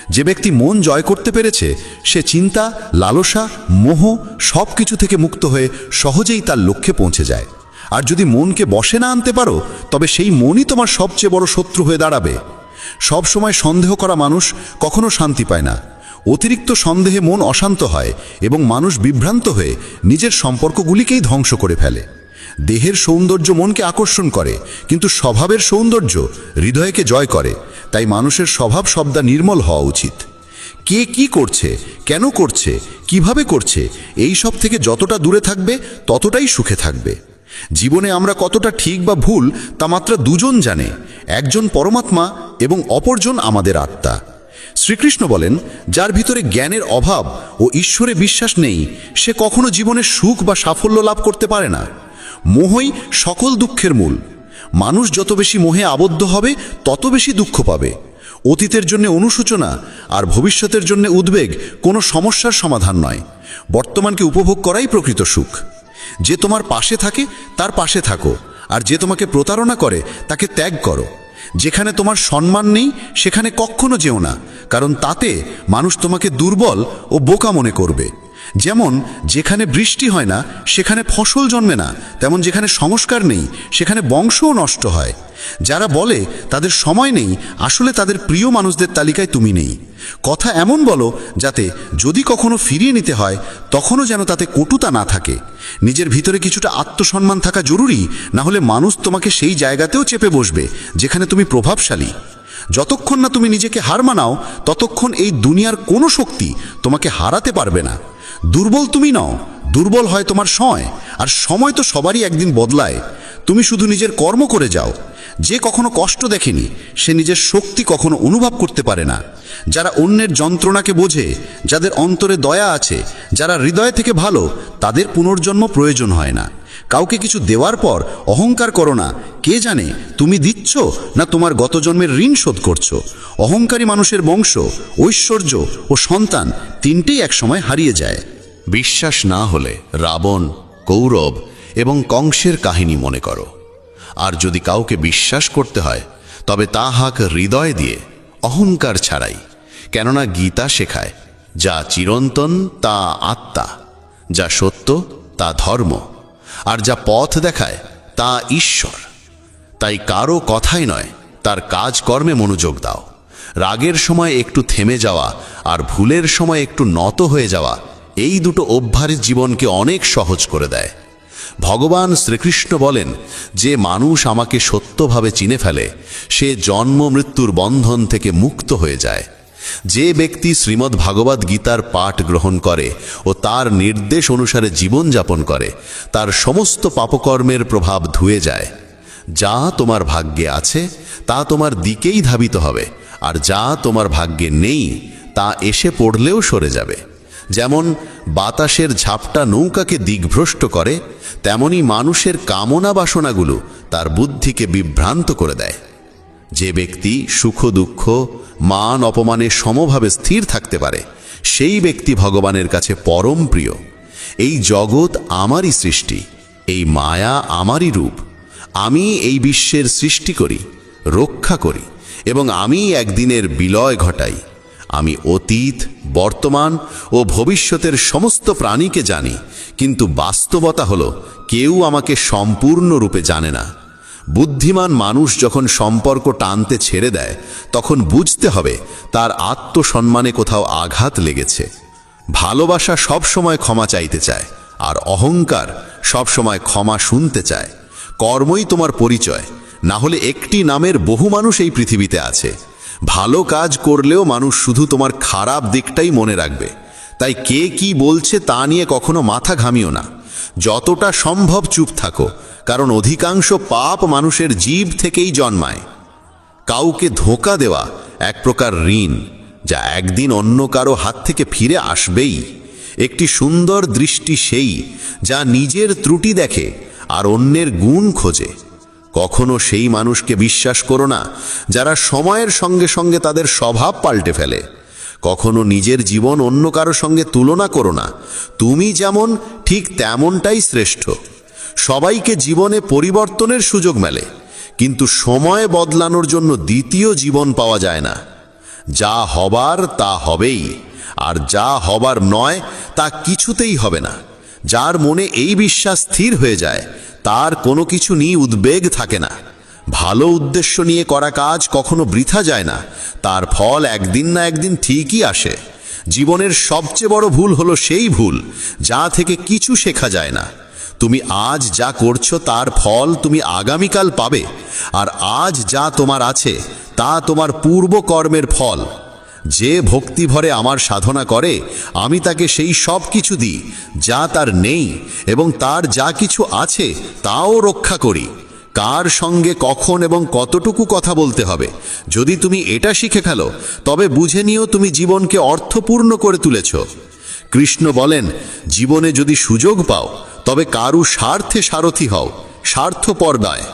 Speaker 4: যে ব্যক্তি মন জয় করতে পেরেছে, সে চিন্তা, লালসা, মোহ সব কিছু থেকে মুক্ত হয়ে সহজেই তার লক্ষ্যে পৌঁছে যায়। আর যদি মনকে বশে না আনতে পারো, তবে সেই মনই তোমার সবচেয়ে বড় শত্রু হয়ে দাঁড়াবে। সব সময় সন্দেহ করা মানুষ কখনো শান্তি পায় না। অতিরিক্ত সন্দেহে মন অশান্ত হয় এবং মানুষ বিভ্রান্ত হয়ে নিজের সম্পর্কগুলিকেই ধ্বংস করে ফেলে। দেহের সৌন্দর্য মনকে আকর্ষণ করে, কিন্তু স্বভাবের সৌন্দর্য হৃদয়কে জয় করে। তাই মানুষের স্বভাব সবদা নির্মল হওয়া উচিত। কে কি করছে, কেন করছে, কিভাবে করছে, এই সব থেকে যতটা দূরে থাকবে ততটাই সুখে থাকবে। জীবনে আমরা কতটা ঠিক বা ভুল তা মাত্র দুজন জানে, একজন পরমাত্মা এবং অপরজন আমাদের আত্মা। শ্রীকৃষ্ণ বলেন, যার ভিতরে জ্ঞানের অভাব ও ঈশ্বরে বিশ্বাস নেই, সে কখনো জীবনে সুখ বা সাফল্য লাভ করতে পারে না। মোহই সকল দুঃখের মূল। মানুষ যত বেশি মোহে আবদ্ধ হবে, তত বেশি দুঃখ পাবে। অতীতের জন্য অনুশোচনা আর ভবিষ্যতের জন্য উদ্বেগ কোনো সমস্যার সমাধান নয়। বর্তমানকে উপভোগ করাই প্রকৃত সুখ। যে তোমার পাশে থাকে তার পাশে থাকো, আর যে তোমাকে প্রতারণা করে তাকে ত্যাগ করো। যেখানে তোমার সম্মান নেই সেখানে কখনো যেও না, কারণ তাতে মানুষ তোমাকে দুর্বল ও বোকা মনে করবে। যেমন যেখানে বৃষ্টি হয় না সেখানে ফসল জন্মে না, তেমন যেখানে সংস্কার নেই সেখানে বংশও নষ্ট হয়। যারা বলে তাদের সময় নেই, আসলে তাদের প্রিয় মানুষদের তালিকায় তুমি নেই। কথা এমন বলো যাতে যদি কখনো ফিরিয়ে নিতে হয় তখনও যেন তাতে কটুতা না থাকে। নিজের ভিতরে কিছুটা আত্মসম্মান থাকা জরুরি, না হলে মানুষ তোমাকে সেই জায়গাতেও চেপে বসবে যেখানে তুমি প্রভাবশালী। যতক্ষণ না তুমি নিজেকে হার মানাও, ততক্ষণ এই দুনিয়ার কোনো শক্তি তোমাকে হারাতে পারবে না। দুর্বল তুমি নও, দুর্বল হয় তোমার সময়, আর সময় তো সবারই একদিন বদলায়। তুমি শুধু নিজের কর্ম করে যাও। যে কখনো কষ্ট দেখেনি সে নিজের শক্তি কখনো অনুভব করতে পারে না। যারা অন্যের যন্ত্রণাকে বোঝে, যাদের অন্তরে দয়া আছে, যারা হৃদয় থেকে ভালো, তাদের পুনর্জন্ম প্রয়োজন হয় না। কাউকে কিছু দেওয়ার পর অহংকার করো না। কে জানে তুমি দিচ্ছ না তোমার গত জন্মের ঋণ শোধ করছো। অহংকারী মানুষের বংশ, ঐশ্বর্য ও সন্তান তিনটেই একসময় হারিয়ে যায়।
Speaker 2: বিশ্বাস না হলে রাবণ, কৌরব এবং কংসের কাহিনী মনে করো। আর যদি কাউকে বিশ্বাস করতে হয় তবে তা হাক হৃদয় দিয়ে, অহংকার ছাড়াই। কেননা গীতা শেখায়, যা চিরন্তন তা আত্মা, যা সত্য তা ধর্ম, আর যা পথ দেখায় তা ঈশ্বর। তাই কারো কথাই নয়, তার কাজকর্মে মনোযোগ দাও। রাগের সময় একটু থেমে যাওয়া আর ভুলের সময় একটু নত হয়ে যাওয়া, এই দুটো অভ্যাস জীবনকে অনেক সহজ করে দেয়। ভগবান শ্রীকৃষ্ণ বলেন, যে মানুষ আমাকে সত্যভাবে চিনে ফেলে সে জন্ম মৃত্যুর বন্ধন থেকে মুক্ত হয়ে যায়। যে ব্যক্তি শ্রীমদ্ ভাগবত গীতার পাঠ গ্রহণ করে ও তার নির্দেশ অনুসারে জীবনযাপন করে, তার সমস্ত পাপকর্মের প্রভাব ধুয়ে যায়। যা তোমার ভাগ্যে আছে তা তোমার দিকেই ধাবিত হবে, আর যা তোমার ভাগ্যে নেই তা এসে পড়লেও সরে যাবে। যেমন বাতাসের ঝাপটা নৌকাকে দিগ্ভ্রষ্ট করে, তেমনি মানুষের কামনা বাসনাগুলো তার বুদ্ধিকে বিভ্রান্ত করে দেয়। যে ব্যক্তি সুখ দুঃখ, মান অপমানে সমভাবে স্থির থাকতে পারে, সেই ব্যক্তি ভগবানের কাছে পরম প্রিয়। এই জগৎ আমারই সৃষ্টি, এই মায়া আমারই রূপ। আমি এই বিশ্বের সৃষ্টি করি, রক্ষা করি, এবং আমি একদিনের বিলয় ঘটাই।
Speaker 4: আমি অতীত, বর্তমান ও ভবিষ্যতের সমস্ত প্রাণীকে জানি, কিন্তু বাস্তবতা হলো কেউ আমাকে সম্পূর্ণরূপে জানে না। বুদ্ধিমান মানুষ যখন সম্পর্ক টানতে ছেড়ে দেয়, তখন বুঝতে হবে তার আত্মসম্মানে কোথাও আঘাত লেগেছে। ভালোবাসা সবসময় ক্ষমা চাইতে চায়, আর অহংকার সবসময় ক্ষমা শুনতে চায়। কর্মই তোমার পরিচয়, না হলে একটি নামের বহু মানুষ এই পৃথিবীতে আছে। ভালো কাজ করলেও মানুষ শুধু তোমার খারাপ দিকটাই মনে রাখবে। তাই কে কি বলছে তা নিয়ে কখনো মাথা ঘামিও না। যতটা সম্ভব চুপ থাকো, কারণ অধিকাংশ পাপ মানুষের জীব থেকেই জন্মায়। কাউকে ধোঁকা দেওয়া এক প্রকার ঋণ, যা একদিন অন্য কারো হাত থেকে ফিরে আসবেই। একটি সুন্দর দৃষ্টি সেই যা নিজের ত্রুটি দেখে আর অন্যের গুণ খোঁজে। কখনো সেই মানুষকে বিশ্বাস করো না যারা সময়ের সঙ্গে সঙ্গে তাদের স্বভাব পাল্টে ফেলে। কখনো নিজের জীবন অন্য কারো সঙ্গে তুলনা করো না। তুমি যেমন ঠিক তেমনটাই শ্রেষ্ঠ। সবাইকে জীবনে পরিবর্তনের সুযোগ মেলে, কিন্তু সময় বদলানোর জন্য দ্বিতীয় জীবন পাওয়া যায় না। যা হবার তা হবেই, আর যা হবার নয় তা কিছুতেই হবে না। যার মনে এই বিশ্বাস স্থির হয়ে যায়, তার কোনো কিছু নিয়ে উদ্বেগ থাকে না। ভালো উদ্দেশ্য নিয়ে করা কাজ কখনো বৃথা যায় না, তার ফল একদিন না একদিন ঠিকই আসে। জীবনের সবচেয়ে বড় ভুল হলো সেই ভুল যা থেকে কিছু শেখা যায় না। তুমি আজ যা করছো তার ফল তুমি আগামীকাল পাবে, আর আজ যা তোমার আছে তা তোমার পূর্ব কর্মের ফল। যে ভক্তি ভরে আমার সাধনা করে, আমি তাকে সেই সব কিছু দিই যা তার নেই, এবং তার যা কিছু আছে তাও রক্ষা করি। কার সঙ্গে কখন এবং কতটুকু কথা বলতে হবে, যদি তুমি এটা শিখে ফেলো, তবে বুঝে নিও তুমি জীবনকে অর্থপূর্ণ করে তুলেছ। কৃষ্ণ বলেন, জীবনে যদি সুযোগ পাও তবে কারু স্বার্থে সারথি হও, স্বার্থপর নয়।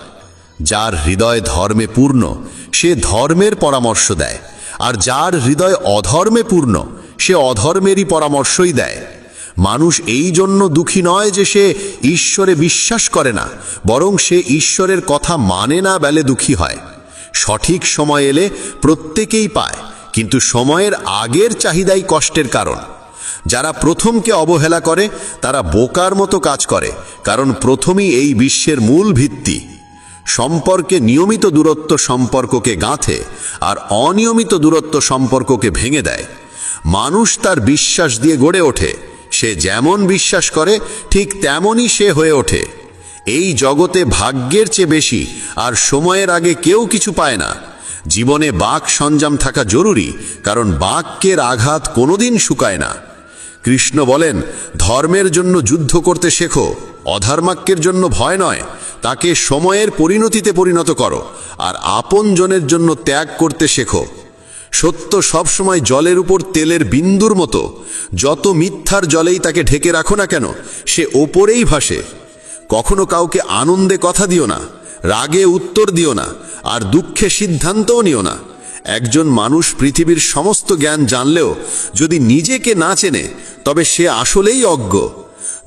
Speaker 4: যার হৃদয় ধর্মে পূর্ণ সে ধর্মের পরামর্শ দেয়, আর যার হৃদয় অধর্মে পূর্ণ সে অধর্মেরই পরামর্শই দেয়। মানুষ এই জন্য দুঃখী নয় যে সে ঈশ্বরে বিশ্বাস করে না, বরং সে ঈশ্বরের কথা মানে না বলে দুঃখী হয়। সঠিক সময় এলে প্রত্যেকেই পায়, কিন্তু সময়ের আগের চাহিদাই কষ্টের কারণ। যারা প্রথমকে অবহেলা করে তারা বোকার মতো কাজ করে, কারণ প্রথমই এই বিশ্বের মূল ভিত্তি। সম্পর্কে নিয়মিত দূরত্ব সম্পর্ককে গাঁথে, আর অনিয়মিত দূরত্ব সম্পর্ককে ভেঙে দেয়। মানুষ তার বিশ্বাস দিয়ে গড়ে ওঠে। সে যেমন বিশ্বাস করে ঠিক তেমনই সে হয়ে ওঠে। এই জগতে ভাগ্যের চেয়ে বেশি আর সময়ের আগে কেউ কিছু পায় না। জীবনে বাক সঞ্জাম থাকা জরুরি, কারণ বাক্যের আঘাত কোনোদিন শুকায় না। কৃষ্ণ বলেন, ধর্মের জন্য যুদ্ধ করতে শেখো, অধর্মাক্যের জন্য ভয় নয়। তাকে সময়ের পরিণতিতে পরিণত করো, আর আপনজনের জন্য ত্যাগ করতে শেখো। সত্য সবসময় জলের উপর তেলের বিন্দুর মতো। যত মিথ্যার জলেই তাকে ঢেকে রাখো না কেন, সে ওপরেই ভাসে। কখনো কাউকে আনন্দে কথা দিও না, রাগে উত্তর দিও না, আর দুঃখে সিদ্ধান্তও নিও না। একজন মানুষ পৃথিবীর সমস্ত জ্ঞান জানলেও যদি নিজেকে না চেনে, তবে সে আসলেই অজ্ঞ।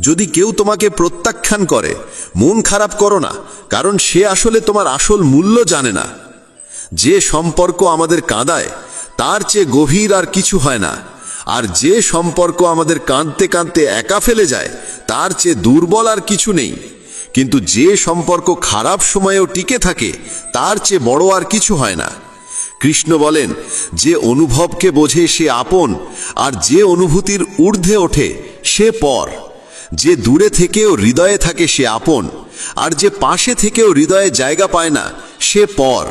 Speaker 4: যদি কেউ তোমাকে প্রত্যাখ্যান করে, মন খারাপ করো না, কারণ সে আসলে তোমার আসল মূল্য জানে না। যে সম্পর্ক আমাদের কাঁদায় তার চেয়ে গভীর আর কিছু হয় না, আর যে সম্পর্ক আমাদের কাঁদতে কাঁদতে একা ফেলে যায় তার চেয়ে দুর্বল আর কিছু নেই। কিন্তু যে সম্পর্ক খারাপ সময়েও টিকে থাকে তার চেয়ে বড় আর কিছু হয় না। কৃষ্ণ বলেন, যে অনুভবকে বোঝে সে আপন, আর যে অনুভূতির ঊর্ধ্বে ওঠে সে পর। যে দূরে থেকেও হৃদয়ে থাকে সে আপন, আর যে পাশে থেকেও হৃদয়ে জায়গা পায় না সে পর।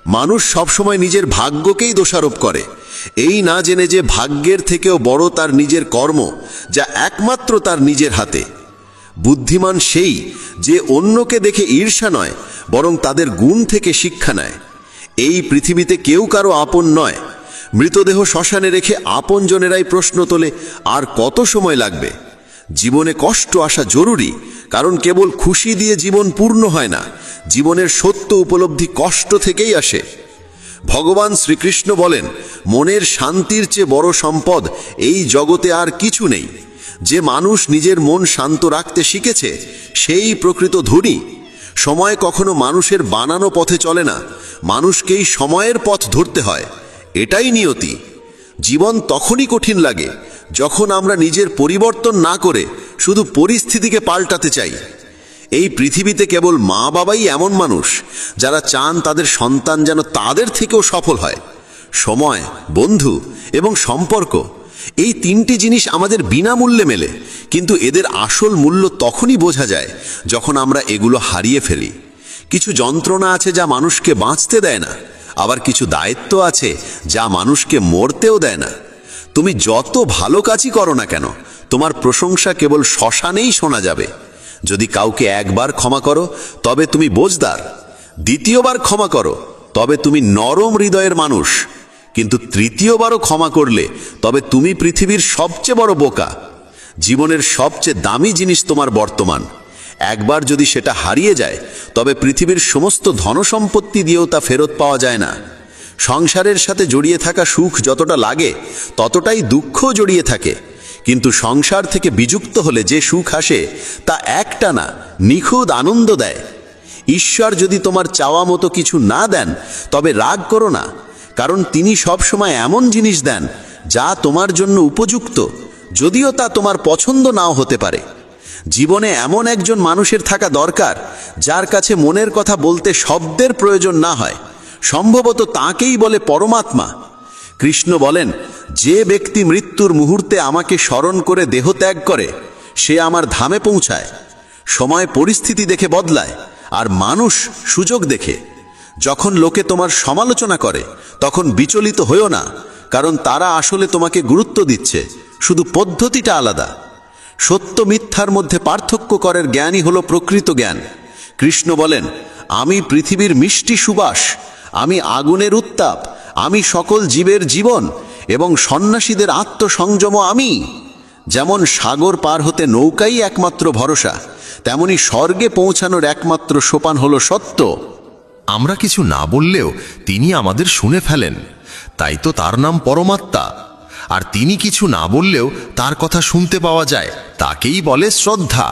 Speaker 4: মানুষ সবসময় নিজের ভাগ্যকেই দোষারোপ করে, এই না জেনে যে ভাগ্যের থেকেও বড় তার নিজের কর্ম, যা একমাত্র তার নিজের হাতে। বুদ্ধিমান সেই যে অন্যকে দেখে ঈর্ষা নয়, বরং তাদের গুণ থেকে শিক্ষা নেয়। এই পৃথিবীতে কেউ কারো আপন নয়। মৃতদেহ শ্মশানে রেখে আপনজনেরাই প্রশ্ন তোলে, আর কত সময় লাগবে। জীবনে কষ্ট আসা জরুরি, কারণ কেবল খুশি দিয়ে জীবন পূর্ণ হয় না। জীবনের সত্য উপলব্ধি কষ্ট থেকেই আসে। ভগবান শ্রীকৃষ্ণ বলেন, মনের শান্তির চেয়ে বড় সম্পদ এই জগতে আর কিছু নেই। যে মানুষ নিজের মন শান্ত রাখতে শিখেছে সেই প্রকৃত ধনী। সময় কখনো মানুষের বানানো পথে চলে না, মানুষকেই সময়ের পথ ধরতে হয়। এটাই নিয়তি।
Speaker 5: জীবন তখনই কঠিন লাগে যখন আমরা নিজের পরিবর্তন না করে শুধু পরিস্থিতিকে পাল্টাতে চাই। এই পৃথিবীতে কেবল মা বাবাই এমন মানুষ যারা চান তাদের সন্তান যেন তাদের থেকেও সফল হয়। সময়, বন্ধু এবং সম্পর্ক, এই তিনটি জিনিস আমাদের বিনামূল্যে মেলে, কিন্তু এদের আসল মূল্য তখনই বোঝা যায় যখন আমরা এগুলো হারিয়ে ফেলি। কিছু যন্ত্রণা আছে যা মানুষকে বাঁচতে দেয় না, আবার কিছু দায়িত্ব আছে যা মানুষকে মরতেও দেয় না। তুমি যত ভালো কাজই করো না কেন, তোমার প্রশংসা কেবল শ্মশানেই শোনা যাবে। যদি কাউকে একবার ক্ষমা করো তবে তুমি বোঝদার, দ্বিতীয়বার ক্ষমা করো তবে তুমি নরম হৃদয়ের মানুষ, কিন্তু তৃতীয়বারও ক্ষমা করলে তবে তুমি পৃথিবীর সবচেয়ে বড় বোকা। জীবনের সবচেয়ে দামি জিনিস তোমার বর্তমান। একবার যদি সেটা হারিয়ে যায় তবে পৃথিবীর সমস্ত ধনসম্পত্তি দিয়েও তা ফেরত পাওয়া যায় না। সংসারের সাথে জড়িয়ে থাকা সুখ যতটা লাগে ততটাই দুঃখও জড়িয়ে থাকে, কিন্তু সংসার থেকে বিযুক্ত হলে যে সুখ আসে তা একটানা নিখুঁত আনন্দ দেয়। ঈশ্বর যদি তোমার চাওয়া মতো কিছু না দেন তবে রাগ করো না, কারণ তিনি সবসময় এমন জিনিস দেন যা তোমার জন্য উপযুক্ত, যদিও তা তোমার পছন্দ নাও হতে পারে। জীবনে এমন একজন মানুষের থাকা দরকার যার কাছে মনের কথা বলতে শব্দের প্রয়োজন না হয়। সম্ভবত তাকেই বলে পরমাত্মা। কৃষ্ণ বলেন, যে ব্যক্তি মৃত্যুর মুহূর্তে আমাকে স্মরণ করে দেহ ত্যাগ করে সে আমার ধামে পৌঁছায়। সময় পরিস্থিতি দেখে বদলায়, আর মানুষ সুযোগ দেখে। যখন লোকে তোমার সমালোচনা করে তখন বিচলিত হইও না, কারণ তারা আসলে তোমাকে গুরুত্ব দিচ্ছে, শুধু পদ্ধতিটা আলাদা। সত্য মিথ্যার মধ্যে পার্থক্য করার জ্ঞানই হলো প্রকৃত জ্ঞান। কৃষ্ণ বলেন, আমি পৃথিবীর মিষ্টি সুবাস, আমি আগুনের উত্তাপ, আমি সকল জীবের জীবন এবং সন্ন্যাসীদের আত্মসংযম আমি। যেমন সাগর পার হতে নৌকাই একমাত্র ভরসা, তেমনি স্বর্গে পৌঁছানোর একমাত্র সোপান হলো সত্য।
Speaker 2: আমরা কিছু না বললেও তিনি আমাদের শুনে ফেলেন, তাই তো তার নাম পরমাত্মা। আর তিনি কিছু না বললেও তার কথা শুনতে পাওয়া যায়, তাকেই বলে শ্রদ্ধা।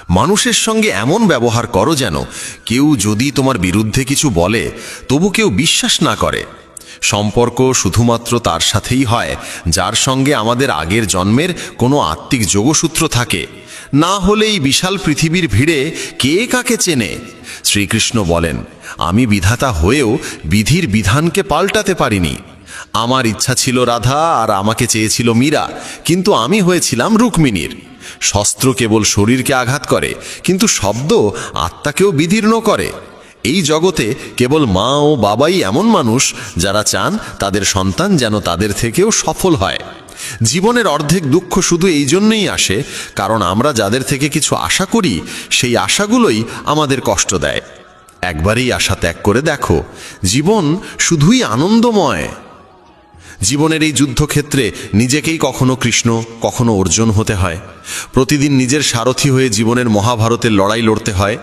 Speaker 2: মানুষের সঙ্গে এমন ব্যবহার করো যেন কেউ যদি তোমার বিরুদ্ধে কিছু বলে তবু কেউ বিশ্বাস না করে। সম্পর্ক শুধুমাত্র তার সাথেই হয় যার সঙ্গে আমাদের আগের জন্মের কোনো আত্মিক যোগসূত্র থাকে, না হলে এই বিশাল পৃথিবীর ভিড়ে কে কাকে চেনে। শ্রীকৃষ্ণ বলেন, আমি বিধাতা হয়েও বিধির বিধানকে পাল্টাতে পারিনি। আমার ইচ্ছা ছিল রাধা আর আমাকে চেয়েছিল মীরা, কিন্তু আমি হয়েছিলাম রুক্মিণীর। শস্ত্র কেবল শরীরকে আঘাত করে, কিন্তু শব্দ আত্মাকেও বিদীর্ণ করে। এই জগতে কেবল মা ও বাবাই এমন মানুষ যারা চান তাদের সন্তান যেন তাদের থেকেও সফল হয়। জীবনের অর্ধেক দুঃখ শুধু এই জন্যই আসে কারণ আমরা যাদের থেকে কিছু আশা করি সেই আশাগুলোই আমাদের কষ্ট দেয়। একবারই আশা ত্যাগ করে দেখো, জীবন শুধুই আনন্দময়। জীবনের এই যুদ্ধক্ষেত্রে নিজেকেই কখনো কৃষ্ণ কখনো অর্জুন হতে হয়। প্রতিদিন নিজের সারথি হয়ে জীবনের মহাভারতের লড়াই লড়তে হয়।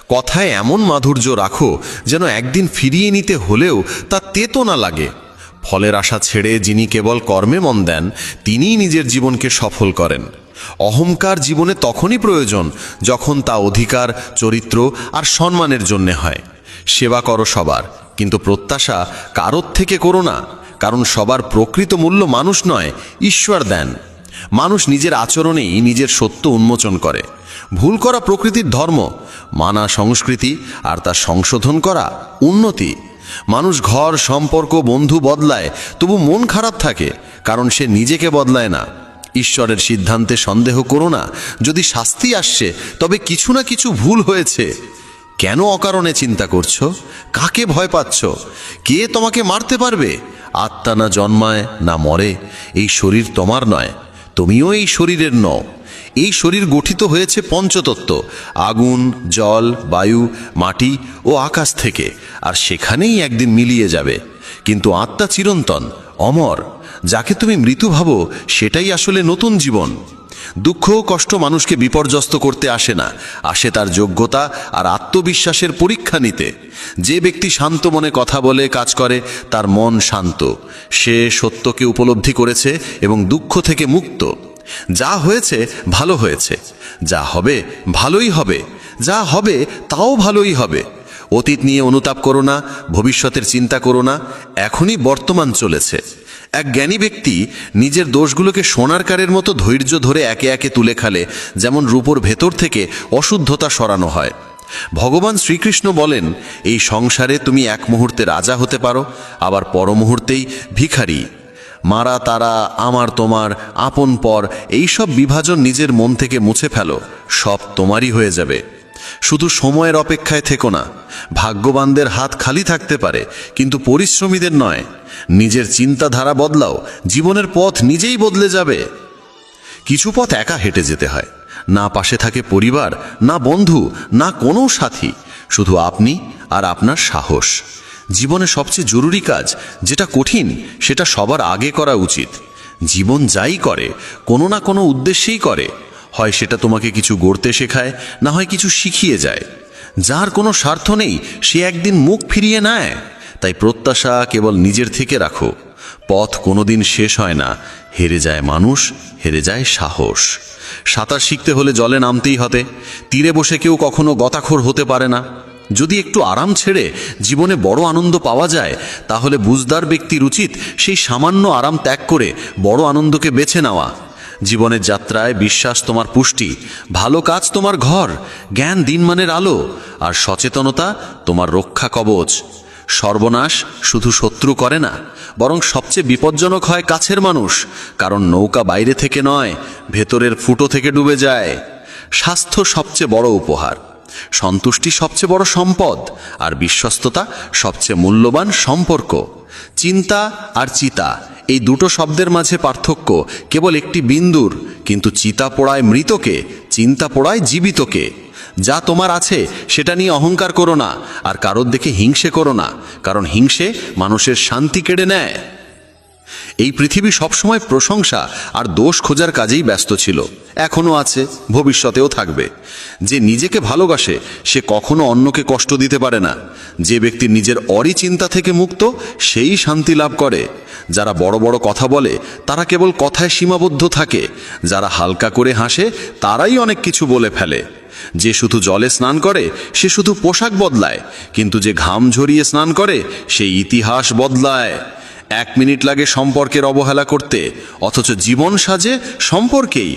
Speaker 2: কথায় এমন মাধুর্য রাখো যেন একদিন ফিরিয়ে নিতে হলেও তা তেতো না লাগে। ফলের আশা ছেড়ে যিনি কেবল কর্মে মন দেন তিনিই নিজের জীবনকে সফল করেন। অহংকার জীবনে তখনই প্রয়োজন যখন তা অধিকার, চরিত্র আর সম্মানের জন্যে হয়। সেবা করো সবার, কিন্তু প্রত্যাশা কারোর থেকে করো না, কারণ সবার প্রকৃত মূল্য মানুষ নয়, ঈশ্বর দেন। মানুষ নিজের আচরণেই নিজের সত্য উন্মোচন করে। ভুল করা প্রকৃতির ধর্ম, মানা সংস্কৃতি, আর তা সংশোধন করা উন্নতি। মানুষ ঘর, সম্পর্ক, বন্ধু বদলায়, তবু মন খারাপ থাকে কারণ সে নিজেকে বদলায় না। ঈশ্বরের সিদ্ধান্তে সন্দেহ করো না। যদি শাস্তি আসছে তবে কিছু না কিছু ভুল হয়েছে। কেন অকারণে চিন্তা করছো? কাকে ভয় পাচ্ছ? কে তোমাকে মারতে পারবে? আত্মা না জন্মায় না মরে। এই শরীর তোমার নয়, তুমিও এই শরীরের নও। এই শরীর গঠিত হয়েছে পঞ্চতত্ত্ব, আগুন, জল, বায়ু, মাটি ও আকাশ থেকে, আর সেখানেই একদিন মিলিয়ে যাবে। কিন্তু আত্মা চিরন্তন, অমর। যাকে তুমি মৃত্যু ভাবো সেটাই আসলে নতুন জীবন। দুঃখ ও কষ্ট মানুষকে বিপর্যস্ত করতে আসে না, আসে তার যোগ্যতা আর আত্মবিশ্বাসের পরীক্ষা নিতে। যে ব্যক্তি শান্ত মনে কথা বলে, কাজ করে, তার মন শান্ত। সে সত্যকে উপলব্ধি করেছে এবং দুঃখ থেকে মুক্ত। যা হয়েছে ভালো হয়েছে, যা হবে ভালোই হবে, যা হবে তাও ভালোই হবে। অতীত নিয়ে অনুতাপ করো না, ভবিষ্যতের চিন্তা করো না, এখনই বর্তমান চলেছে।
Speaker 5: এক জ্ঞানী ব্যক্তি নিজের দোষগুলোকে সোনার কারের মতো ধৈর্য ধরে একে একে তুলে খালে যেমন রূপোর ভেতর থেকে অশুদ্ধতা সরানো হয়। ভগবান শ্রীকৃষ্ণ বলেন, এই সংসারে তুমি এক মুহূর্তে রাজা হতে পারো, আবার পর মুহূর্তেই ভিখারি। মারা তারা, আমার তোমার, আপন পর, এইসব বিভাজন নিজের মন থেকে মুছে ফেলো, সব তোমারই হয়ে যাবে। শুধু সময়ের অপেক্ষায় থেকো না। ভাগ্যবানদের হাত খালি থাকতে পারে, কিন্তু পরিশ্রমীদের নয়। নিজের চিন্তাধারা বদলাও, জীবনের পথ নিজেই বদলে যাবে। কিছু পথ একা হেঁটে যেতে হয়, না পাশে থাকে পরিবার, না বন্ধু, না কোনো সাথী, শুধু আপনি আর আপনার সাহস। জীবনে সবচেয়ে জরুরি কাজ যেটা কঠিন, সেটা সবার আগে করা উচিত। জীবন যাই করে কোনো না কোনো উদ্দেশ্যেই করে, হয় সেটা তোমাকে কিছু গড়তে শেখায়, না হয় কিছু শিখিয়ে যায়। যার কোনো স্বার্থ নেই সে একদিন মুখ ফিরিয়ে নেয়। তাই প্রত্যাশা কেবল নিজের থেকে রাখো। পথ কোনোদিন শেষ হয় না, হেরে যায় মানুষ, হেরে যায় সাহস। সাঁতার শিখতে হলে জলে নামতেই হতে। তীরে বসে কেউ কখনো গতাখোর হতে পারে না। যদি একটু আরাম ছেড়ে জীবনে বড় আনন্দ পাওয়া যায়, তাহলে বুঝদার ব্যক্তির উচিত সেই সামান্য আরাম ত্যাগ করে বড় আনন্দকে বেছে নেওয়া। জীবনের যাত্রায় বিশ্বাস তোমার পুষ্টি, ভালো কাজ তোমার ঘর, জ্ঞান দিনমানের আলো, আর সচেতনতা তোমার রক্ষা কবচ। সর্বনাশ শুধু শত্রু করে না, বরং সবচেয়ে বিপজ্জনক হয় কাছের মানুষ, কারণ নৌকা বাইরে থেকে নয়, ভেতরের ফুটো থেকে ডুবে যায়। স্বাস্থ্য সবচেয়ে বড় উপহার, সন্তুষ্টি সবচেয়ে বড় সম্পদ, আর বিশ্বস্ততা সবচেয়ে মূল্যবান সম্পর্ক। চিন্তা আর চিতা, এই দুটো শব্দের মাঝে পার্থক্য কেবল একটি বিন্দুর, কিন্তু চিতা পোড়ায় মৃতকে, চিন্তা পোড়ায় জীবিতকে। যা তোমার আছে সেটা নিয়ে অহংকার করো না, আর কারোর দেখে হিংসে করো না, কারণ হিংসে মানুষের শান্তি কেড়ে নেয়। এই পৃথিবী সবসময় প্রশংসা আর দোষ খোঁজার কাজেই ব্যস্ত ছিল, এখনও আছে, ভবিষ্যতেও থাকবে। যে নিজেকে ভালোবাসে সে কখনো অন্যকে কষ্ট দিতে পারে না। যে ব্যক্তি নিজের অরিচিন্তা থেকে মুক্ত, সেই শান্তি লাভ করে। যারা বড় বড় কথা বলে তারা কেবল কথায় সীমাবদ্ধ থাকে। যারা হালকা করে হাসে তারাই অনেক কিছু বলে ফেলে। যে শুধু জলে স্নান করে সে শুধু পোশাক বদলায়, কিন্তু যে ঘাম ঝরিয়ে স্নান করে সে ইতিহাস বদলায়। 1 মিনিট লাগে সম্পর্কের অবহেলা করতে, অথচ জীবন সাজে সম্পর্কেই।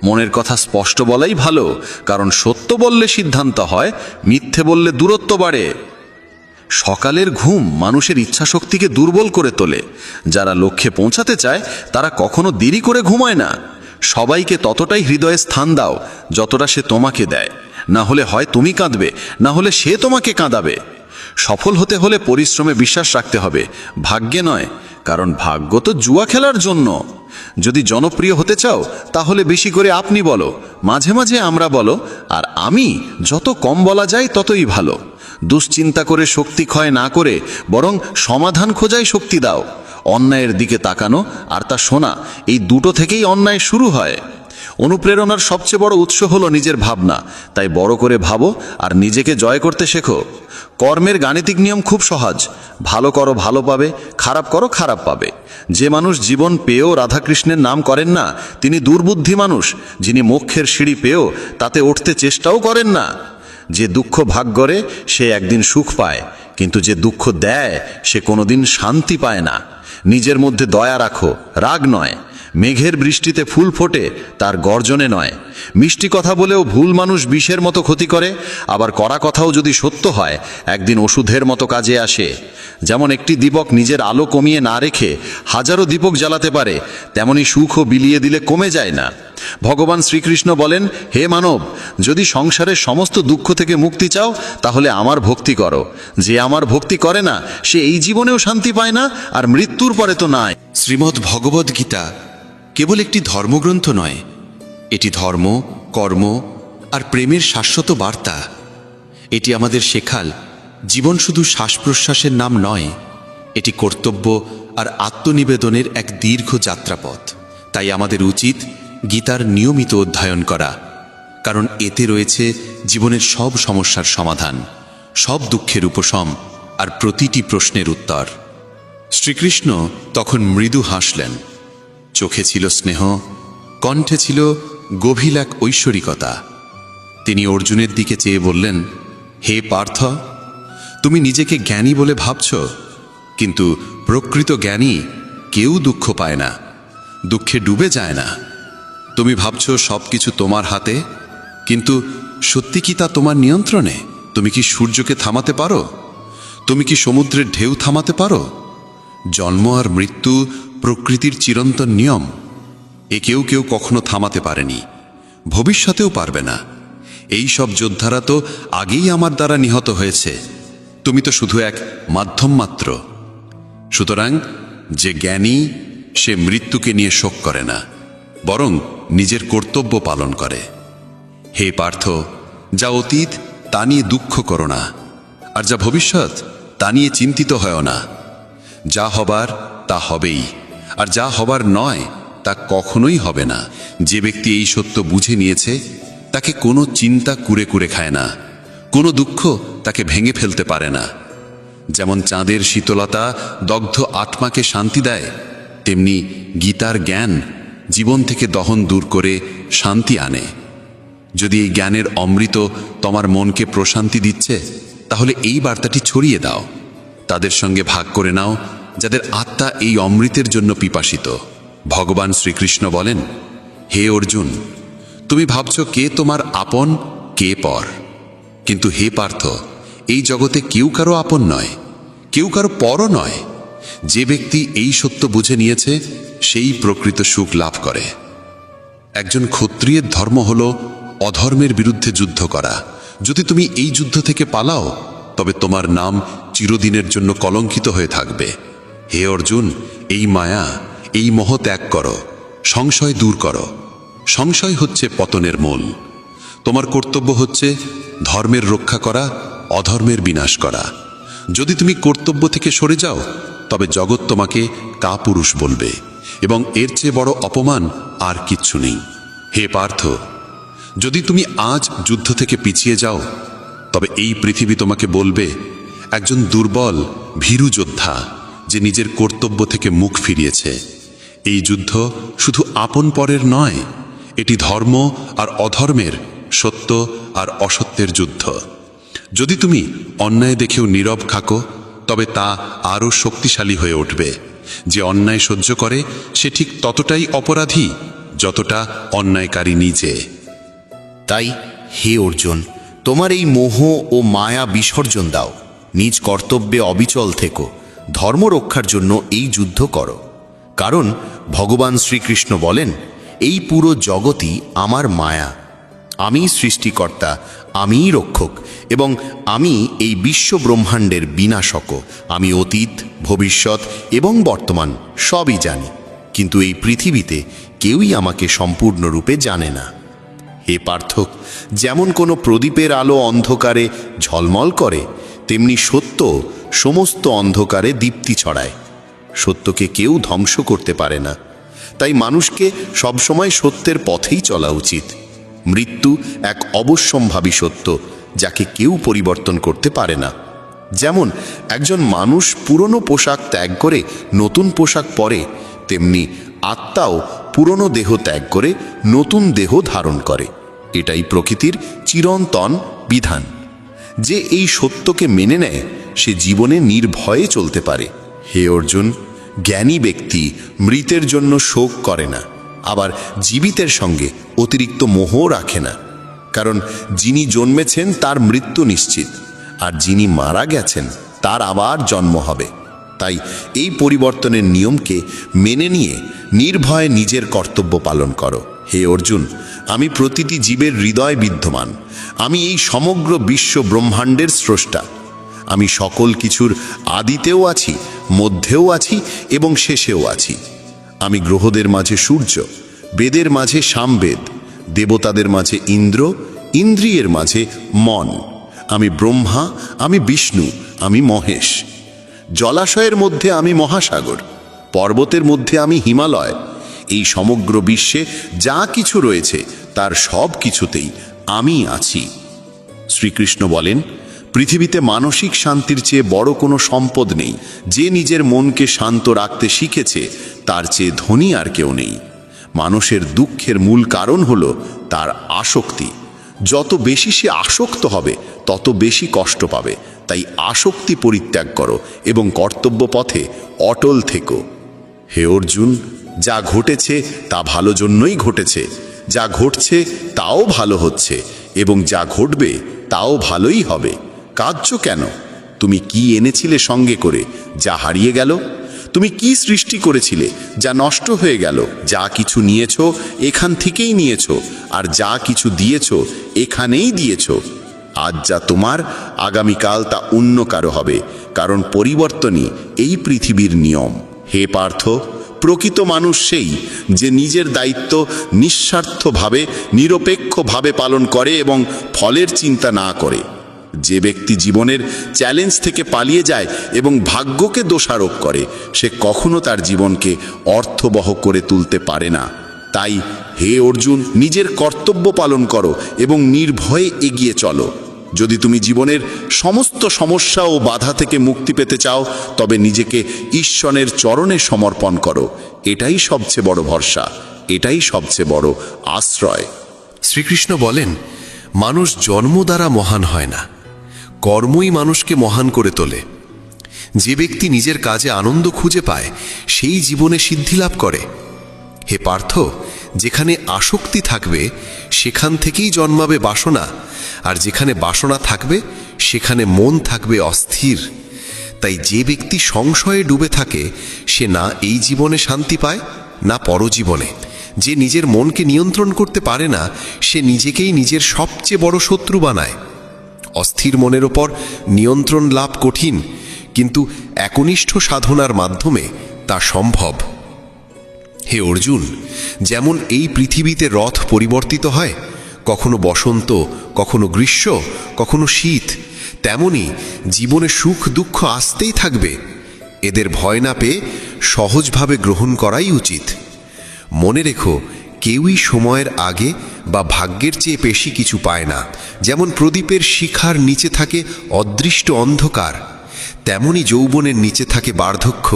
Speaker 5: মনের কথা স্পষ্ট বলাই ভালো, কারণ সত্য বললে সিদ্ধান্ত হয়, মিথ্যে বললে দূরত্ব বাড়ে। সকালের ঘুম মানুষের ইচ্ছাশক্তিকে দুর্বল করে তোলে। যারা লক্ষ্যে পৌঁছাতে চায় তারা কখনো দেরি করে ঘুমায় না। সবাইকে ততটাই হৃদয়ে স্থান দাও যতটা সে তোমাকে দেয়, না হলে হয় তুমি কাঁদবে, না হলে সে তোমাকে কাঁদাবে। সফল হতে হলে পরিশ্রমে বিশ্বাস রাখতে হবে, ভাগ্যে নয়, কারণ ভাগ্য তো জুয়া খেলার জন্য। যদি জনপ্রিয় হতে চাও তাহলে বেশি করে আপনি বলো, মাঝে মাঝে আমরা বলো, আর আমি যত কম বলা যায় ততই ভালো। দুশ্চিন্তা করে শক্তি ক্ষয় না করে বরং সমাধান খোঁজায় শক্তি দাও। অন্যায়ের দিকে তাকানো আর তা শোনা, এই দুটো থেকেই অন্যায় শুরু হয়। অনুপ্রেরণার সবচেয়ে বড় উৎস হলো নিজের ভাবনা। তাই বড় করে ভাবো আর নিজেকে জয় করতে শেখো। কর্মের গাণিতিক নিয়ম খুব সহজ, ভালো করো ভালো পাবে, খারাপ করো খারাপ পাবে। যে মানুষ জীবন পেয়েও রাধাকৃষ্ণের নাম করেন না, তিনি দুর্বুদ্ধি মানুষ। যিনি মোক্ষের সিঁড়ি পেয়েও তাতে উঠতে চেষ্টাও করেন না। যে দুঃখ ভাগ করে সে একদিন সুখ পায়, কিন্তু যে দুঃখ দেয় সে কোনোদিন শান্তি পায় না। নিজের মধ্যে দয়া রাখো, রাগ নয়। মেঘের বৃষ্টিতে ফুল ফোটে, তার গর্জনে নয়। মিষ্টি কথা বলেও ভুল মানুষ বিষের মতো ক্ষতি করে, আবার কড়া কথাও যদি সত্য হয় একদিন ওষুধের মতো কাজে আসে। যেমন একটি দীপক নিজের আলো কমিয়ে না রেখে হাজারো দীপক জ্বালাতে পারে, তেমনি সুখও বিলিয়ে দিলে কমে যায় না। ভগবান শ্রীকৃষ্ণ বলেন, হে মানব, যদি সংসারের সমস্ত দুঃখ থেকে মুক্তি চাও তাহলে আমার ভক্তি করো। যে আমার ভক্তি করে না সে এই জীবনেও শান্তি পায় না, আর মৃত্যুর পরে তো নাই।
Speaker 4: শ্রীমদ্ ভগবদ্ গীতা কেবল একটি ধর্মগ্রন্থ নয়, এটি ধর্ম, কর্ম আর প্রেমের শাশ্বত বার্তা। এটি আমাদের শেখাল জীবন শুধু শ্বাস প্রশ্বাসের নাম নয়, এটি কর্তব্য আর আত্মনিবেদনের এক দীর্ঘ যাত্রাপথ। তাই আমাদের উচিত গীতার নিয়মিত অধ্যয়ন করা, কারণ এতে রয়েছে জীবনের সব সমস্যার সমাধান, সব দুঃখের উপশম আর প্রতিটি প্রশ্নের উত্তর। শ্রীকৃষ্ণ তখন মৃদু হাসলেন। চোখে ছিল স্নেহ, কণ্ঠে ছিল গভীর এক ঐশ্বরিকতা। তিনি অর্জুনের দিকে চেয়ে বললেন, হে পার্থ, তুমি নিজেকে জ্ঞানী বলে ভাবছ, কিন্তু প্রকৃত জ্ঞানী
Speaker 1: কেউ দুঃখ পায় না, দুঃখে ডুবে যায় না। তুমি ভাবছো সব কিছু তোমার হাতে, কিন্তু সত্যি কি তা তোমার নিয়ন্ত্রণে? তুমি কি সূর্যকে থামাতে পারো? তুমি কি সমুদ্রের ঢেউ থামাতে পারো? জন্ম আর মৃত্যু প্রকৃতির চিরন্তন নিয়ম, এ কেউ কেউ কখনো থামাতে পারেনি, ভবিষ্যতেও পারবে না। এই সব যোদ্ধারা তো আগেই আমার দ্বারা নিহত হয়েছে, তুমি তো শুধু এক মাধ্যম মাত্র। সুতরাং যে জ্ঞানী, সে মৃত্যুকে নিয়ে শোক করে না, বরং নিজের কর্তব্য পালন করে। হে পার্থ, যা অতীত তা নিয়ে দুঃখ করো না, আর যা ভবিষ্যৎ তা নিয়ে চিন্তিত হয় না। যা হবার তা হবেই, আর যা হবার নয় তা কখনোই হবে না। যে ব্যক্তি এই সত্য বুঝে নিয়েছে, তাকে কোনো চিন্তা কুরে কুরে খায় না, কোনো দুঃখ তাকে ভেঙে ফেলতে পারে না। যেমন চাঁদের শীতলতা দগ্ধ আত্মাকে শান্তি দেয়, তেমনি গীতার জ্ঞান জীবন থেকে দহন দূর করে শান্তি আনে। যদি এই জ্ঞানের অমৃত তোমার মনকে প্রশান্তি দিচ্ছে, তাহলে এই বার্তাটি ছড়িয়ে দাও, তাদের সঙ্গে ভাগ করে নাও যাদের আত্মা এই অমৃতের জন্য পিপাসিত। ভগবান শ্রীকৃষ্ণ বলেন, হে অর্জুন, তুমি ভাবছ কে তোমার আপন, কে পর, কিন্তু হে পার্থ, এই জগতে কেউ কারো আপন নয়, কেউ কারো পরও নয়। যে ব্যক্তি এই সত্য বুঝে নিয়েছে, সেই প্রকৃত সুখ লাভ করে। একজন ক্ষত্রিয়ের ধর্ম হল অধর্মের বিরুদ্ধে যুদ্ধ করা। যদি তুমি এই যুদ্ধ থেকে পালাও, তবে তোমার নাম চিরদিনের জন্য কলঙ্কিত হয়ে থাকবে। হে অর্জুন, এই মায়া, এই মোহ ত্যাগ করো, সংশয় দূর করো। সংশয় হচ্ছে পতনের মূল। তোমার কর্তব্য হচ্ছে ধর্মের রক্ষা করা, অধর্মের বিনাশ করা। যদি তুমি কর্তব্য থেকে সরে যাও, তবে জগৎ তোমাকে কাপুরুষ বলবে, এবং এর চেয়ে বড় অপমান আর কিচ্ছু নেই। হে পার্থ, যদি তুমি আজ যুদ্ধ থেকে পিছিয়ে যাও, তবে এই পৃথিবী তোমাকে বলবে একজন দুর্বল ভীরু যোদ্ধা, যে নিজের কর্তব্য থেকে মুখ ফিরিয়েছে। এই যুদ্ধ শুধু আপন পরের নয়, এটি ধর্ম আর অধর্মের, সত্য আর অসত্যের যুদ্ধ। যদি তুমি অন্যায় দেখেও নীরব থাকো, তবে তা আরও শক্তিশালী হয়ে উঠবে। যে অন্যায় সহ্য করে, সে ঠিক ততটাই অপরাধী যতটা অন্যায়কারী নিজে।
Speaker 4: তাই হে অর্জুন, তোমার এই মোহ ও মায়া বিসর্জন দাও, নিজ কর্তব্যে অবিচল থেকো, ধর্ম রক্ষার জন্য এই যুদ্ধ করো। কারণ ভগবান শ্রীকৃষ্ণ বলেন, এই পুরো জগৎই আমার মায়া, আমিই সৃষ্টিকর্তা, আমিই রক্ষক, এবং আমি এই বিশ্ব ব্রহ্মাণ্ডের বিনাশকও। আমি অতীত, ভবিষ্যৎ এবং বর্তমান সবই জানি, কিন্তু এই পৃথিবীতে কেউই আমাকে সম্পূর্ণরূপে জানে না। হে পার্থ, যেমন কোনো প্রদীপের আলো অন্ধকারে ঝলমল করে, তেমনি সত্য সমস্ত অন্ধকারে দীপ্তি ছড়ায়। সত্যকে কেউ ধ্বংস করতে পারে না। তাই মানুষকে সবসময় সত্যের পথেই চলা উচিত। মৃত্যু এক অবশ্যম্ভাবী সত্য, যাকে কেউ পরিবর্তন করতে পারে না। যেমন একজন মানুষ পুরনো পোশাক ত্যাগ করে নতুন পোশাক পরে, তেমনি আত্মাও পুরনো দেহ ত্যাগ করে নতুন দেহ ধারণ করে। এটাই প্রকৃতির চিরন্তন বিধান। যে এই সত্যকে মেনে নেয়, সে জীবনে নির্ভয়ে চলতে পারে। হে অর্জুন, জ্ঞানী ব্যক্তি মৃতের জন্য শোক করে না, আবার জীবিতের সঙ্গে অতিরিক্ত মোহ রাখে না। কারণ যিনি জন্মেছেন তার মৃত্যু নিশ্চিত, আর যিনি মারা গেছেন তার আবার জন্ম হবে। তাই এই পরিবর্তনের নিয়মকে মেনে নিয়ে নির্ভয়ে নিজের কর্তব্য পালন করো। হে অর্জুন, আমি প্রতিটি জীবের হৃদয় বিদ্যমান। আমি এই সমগ্র বিশ্ব ব্রহ্মাণ্ডের স্রষ্টা। আমি সকল কিছুর আদিতেও আছি, মধ্যেও আছি এবং শেষেও আছি। আমি গ্রহদের মাঝে সূর্য, বেদের মাঝে সামবেদ, দেবতাদের মাঝে ইন্দ্র, ইন্দ্রিয়ের মাঝে মন। আমি ব্রহ্মা, আমি বিষ্ণু, আমি মহেশ। জলাশয়ের মধ্যে আমি মহাসাগর, পর্বতের মধ্যে আমি হিমালয়। এই সমগ্র বিশ্বে যা কিছু রয়েছে তার সব কিছুতেই আমি আছি। শ্রীকৃষ্ণ বলেন, পৃথিবীতে মানসিক শান্তির চেয়ে বড় কোনো সম্পদ নেই। যে নিজের মনকে শান্ত রাখতে শিখেছে, তার চেয়ে ধনী আর কেউ নেই। মানুষের দুঃখের মূল কারণ হলো তার আসক্তি। যত বেশি সে আসক্ত হবে, তত বেশি কষ্ট পাবে। তাই আসক্তি পরিত্যাগ করো এবং কর্তব্য পথে অটল থেকো।
Speaker 1: হে অর্জুন, যা ঘটেছে তা ভালো জন্যই ঘটেছে, যা ঘটছে তাও ভালো হচ্ছে, এবং যা ঘটবে তাও ভালোই হবে। কাঁদছো কেন? তুমি কি এনেছিলে সঙ্গে করে যা হারিয়ে গেল? তুমি কি সৃষ্টি করেছিলে যা নষ্ট হয়ে গেল? যা কিছু নিয়েছো এখান থেকেই নিয়েছো, আর যা কিছু দিয়েছো এখানেই দিয়েছো। আজ যা তোমার, আগামীকাল তা অন্য কারো হবে, কারণ পরিবর্তনই এই পৃথিবীর নিয়ম। হে পার্থ, প্রকৃত মানুষ সেই যে নিজের দায়িত্ব নিঃস্বার্থভাবে নিরপেক্ষভাবে পালন করে এবং ফলের চিন্তা না করে। যে ব্যক্তি জীবনের চ্যালেঞ্জ থেকে পালিয়ে যায় এবং ভাগ্যকে দোষারোপ করে, সে কখনো তার জীবনকে অর্থবহ করে তুলতে পারে না। তাই হে অর্জুন, নিজের কর্তব্য পালন করো এবং নির্ভয়ে এগিয়ে চলো। যদি তুমি জীবনের সমস্ত সমস্যা ও বাধা থেকে মুক্তি পেতে চাও, তবে নিজেকে ঈশ্বরের চরণে সমর্পণ করো। এটাই সবচেয়ে বড় ভরসা, এটাই সবচেয়ে বড় আশ্রয়।
Speaker 2: শ্রীকৃষ্ণ বলেন, মানুষ জন্ম দ্বারা মহান হয় না, কর্মই মানুষকে মহান করে তোলে। যে ব্যক্তি নিজের কাজে আনন্দ খুঁজে পায়, সেই জীবনে সিদ্ধি লাভ করে। হে পার্থ, যেখানে আসক্তি থাকবে সেখান থেকেই জন্মাবে বাসনা, আর যেখানে বাসনা থাকবে সেখানে মন থাকবে অস্থির। তাই যে ব্যক্তি সংশয়ে ডুবে থাকে, সে না এই জীবনে শান্তি পায় না পরজীবনে। যে নিজের মনকে নিয়ন্ত্রণ করতে পারে না, সে নিজেকেই নিজের সবচেয়ে বড় শত্রু বানায়। অস্থির মনের ওপর নিয়ন্ত্রণ লাভ কঠিন, কিন্তু একনিষ্ঠ সাধনার মাধ্যমে তা সম্ভব। হে অর্জুন, যেমন এই পৃথিবীতে রথ পরিবর্তিত হয়, কখনো বসন্ত, কখনো গ্রীষ্ম, কখনো শীত, তেমনি জীবনে সুখ দুঃখ আসতেই থাকবে। এদের ভয় না পেয়ে সহজভাবে গ্রহণ করাই উচিত। মনে রেখো, কেউই সময়ের আগে বা ভাগ্যের চেয়ে বেশি কিছু পায় না। যেমন প্রদীপের শিখার নিচে থাকে অদৃষ্ট অন্ধকার, তেমনি যৌবনের নিচে থাকে বার্ধক্য।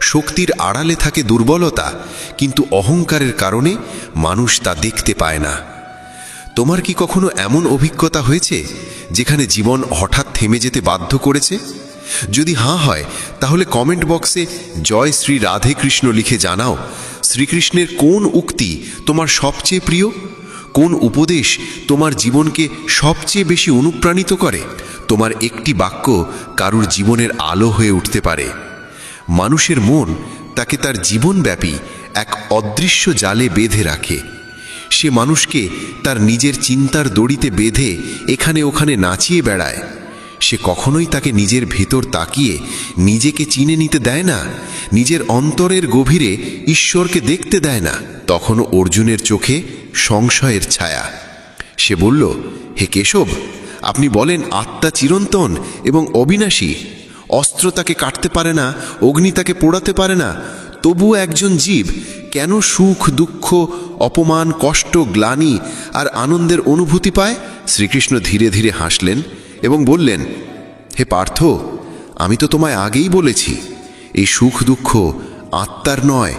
Speaker 2: শক্তির আড়ালে থাকে দুর্বলতা, কিন্তু অহংকারের কারণে মানুষ তা দেখতে পায় না। তোমার কি কখনো এমন অভিজ্ঞতা হয়েছে যেখানে জীবন হঠাৎ থেমে যেতে বাধ্য করেছে? যদি হ্যাঁ হয়, তাহলে কমেন্ট বক্সে জয় শ্রী রাধে কৃষ্ণ লিখে জানাও শ্রীকৃষ্ণের কোন উক্তি তোমার সবচেয়ে প্রিয়, কোন উপদেশ তোমার জীবনকে সবচেয়ে বেশি অনুপ্রাণিত করে। তোমার একটি বাক্য কারুর জীবনের আলো হয়ে উঠতে পারে। মানুষের মন তাকে তার জীবনব্যাপী এক অদৃশ্য জালে বেঁধে রাখে। সে মানুষকে তার নিজের চিন্তার দড়িতে বেঁধে এখানে ওখানে নাচিয়ে বেড়ায়। সে কখনোই তাকে নিজের ভেতর তাকিয়ে নিজেকে চিনে নিতে দেয় না, নিজের অন্তরের গভীরে ঈশ্বরকে দেখতে দেয় না। তখনও অর্জুনের চোখে সংশয়ের ছায়া। সে বলল, হে কেশব, আপনি বলেন আত্মা চিরন্তন এবং অবিনাশী। অস্ত্র তাকে কাটতে পারে না, অগ্নি তাকে পোড়াতে পারে না, তবু একজন জীব কেন সুখ দুঃখ, অপমান, কষ্ট, গ্লানি আর আনন্দের অনুভূতি পায়? শ্রীকৃষ্ণ ধীরে ধীরে হাসলেন এবং বললেন, হে পার্থ, আমি তো তোমায় আগেই বলেছি, এই সুখ দুঃখ আত্মার নয়,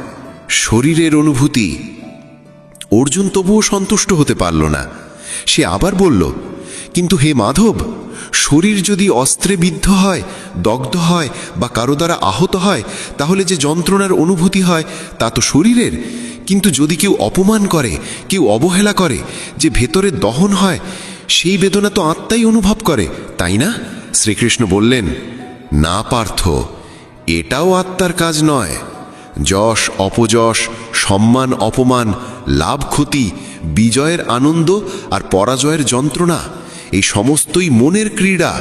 Speaker 2: শরীরের অনুভূতি। অর্জুন তবুও সন্তুষ্ট হতে পারল না। সে আবার বলল, কিন্তু হে মাধব, শরীর যদি অস্ত্রে বিদ্ধ হয়, দগ্ধ হয় বা কারো দ্বারা আহত হয়, তাহলে যে যন্ত্রণার অনুভূতি হয় তা তো শরীরের। কিন্তু যদি কেউ অপমান করে, কেউ অবহেলা করে, যে ভেতরে দহন হয়, সেই বেদনা তো আত্মাই অনুভব করে, তাই না? শ্রীকৃষ্ণ বললেন, না পার্থ, এটাও আত্মার কাজ নয়। যশ অপযশ, সম্মান অপমান, লাভ ক্ষতি, বিজয়ের আনন্দ আর পরাজয়ের যন্ত্রণা, এই সমস্তই মনের ক্রীড়া।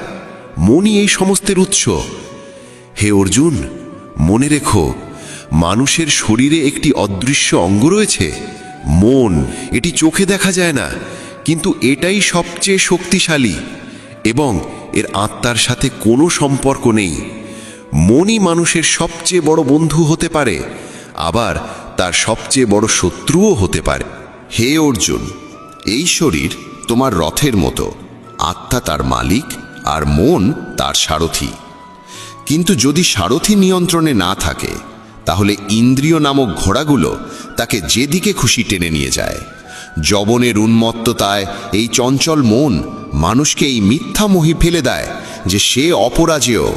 Speaker 2: মনই এই সমস্তের উৎস। হে অর্জুন, মনে রেখো, মানুষের শরীরে একটি অদৃশ্য অঙ্গ রয়েছে, মন। এটি চোখে দেখা যায় না, কিন্তু এটাই সবচেয়ে শক্তিশালী এবং এর আত্মার সাথে কোনো সম্পর্ক নেই। মনই মানুষের সবচেয়ে বড় বন্ধু হতে পারে, আবার তার সবচেয়ে বড় শত্রুও হতে পারে।
Speaker 3: হে অর্জুন, এই শরীর তোমার রথের মতো, আত্মা তার মালিক আর মন তার সারথি। কিন্তু যদি সারথি নিয়ন্ত্রণে না থাকে, তাহলে ইন্দ্রিয় নামক ঘোড়াগুলো তাকে যেদিকে খুশি টেনে নিয়ে যায়। যবনের উন্মত্ততায় এই চঞ্চল মন মানুষকে এই মিথ্যা মোহে ফেলে দেয় যে সে অপরাজেয়।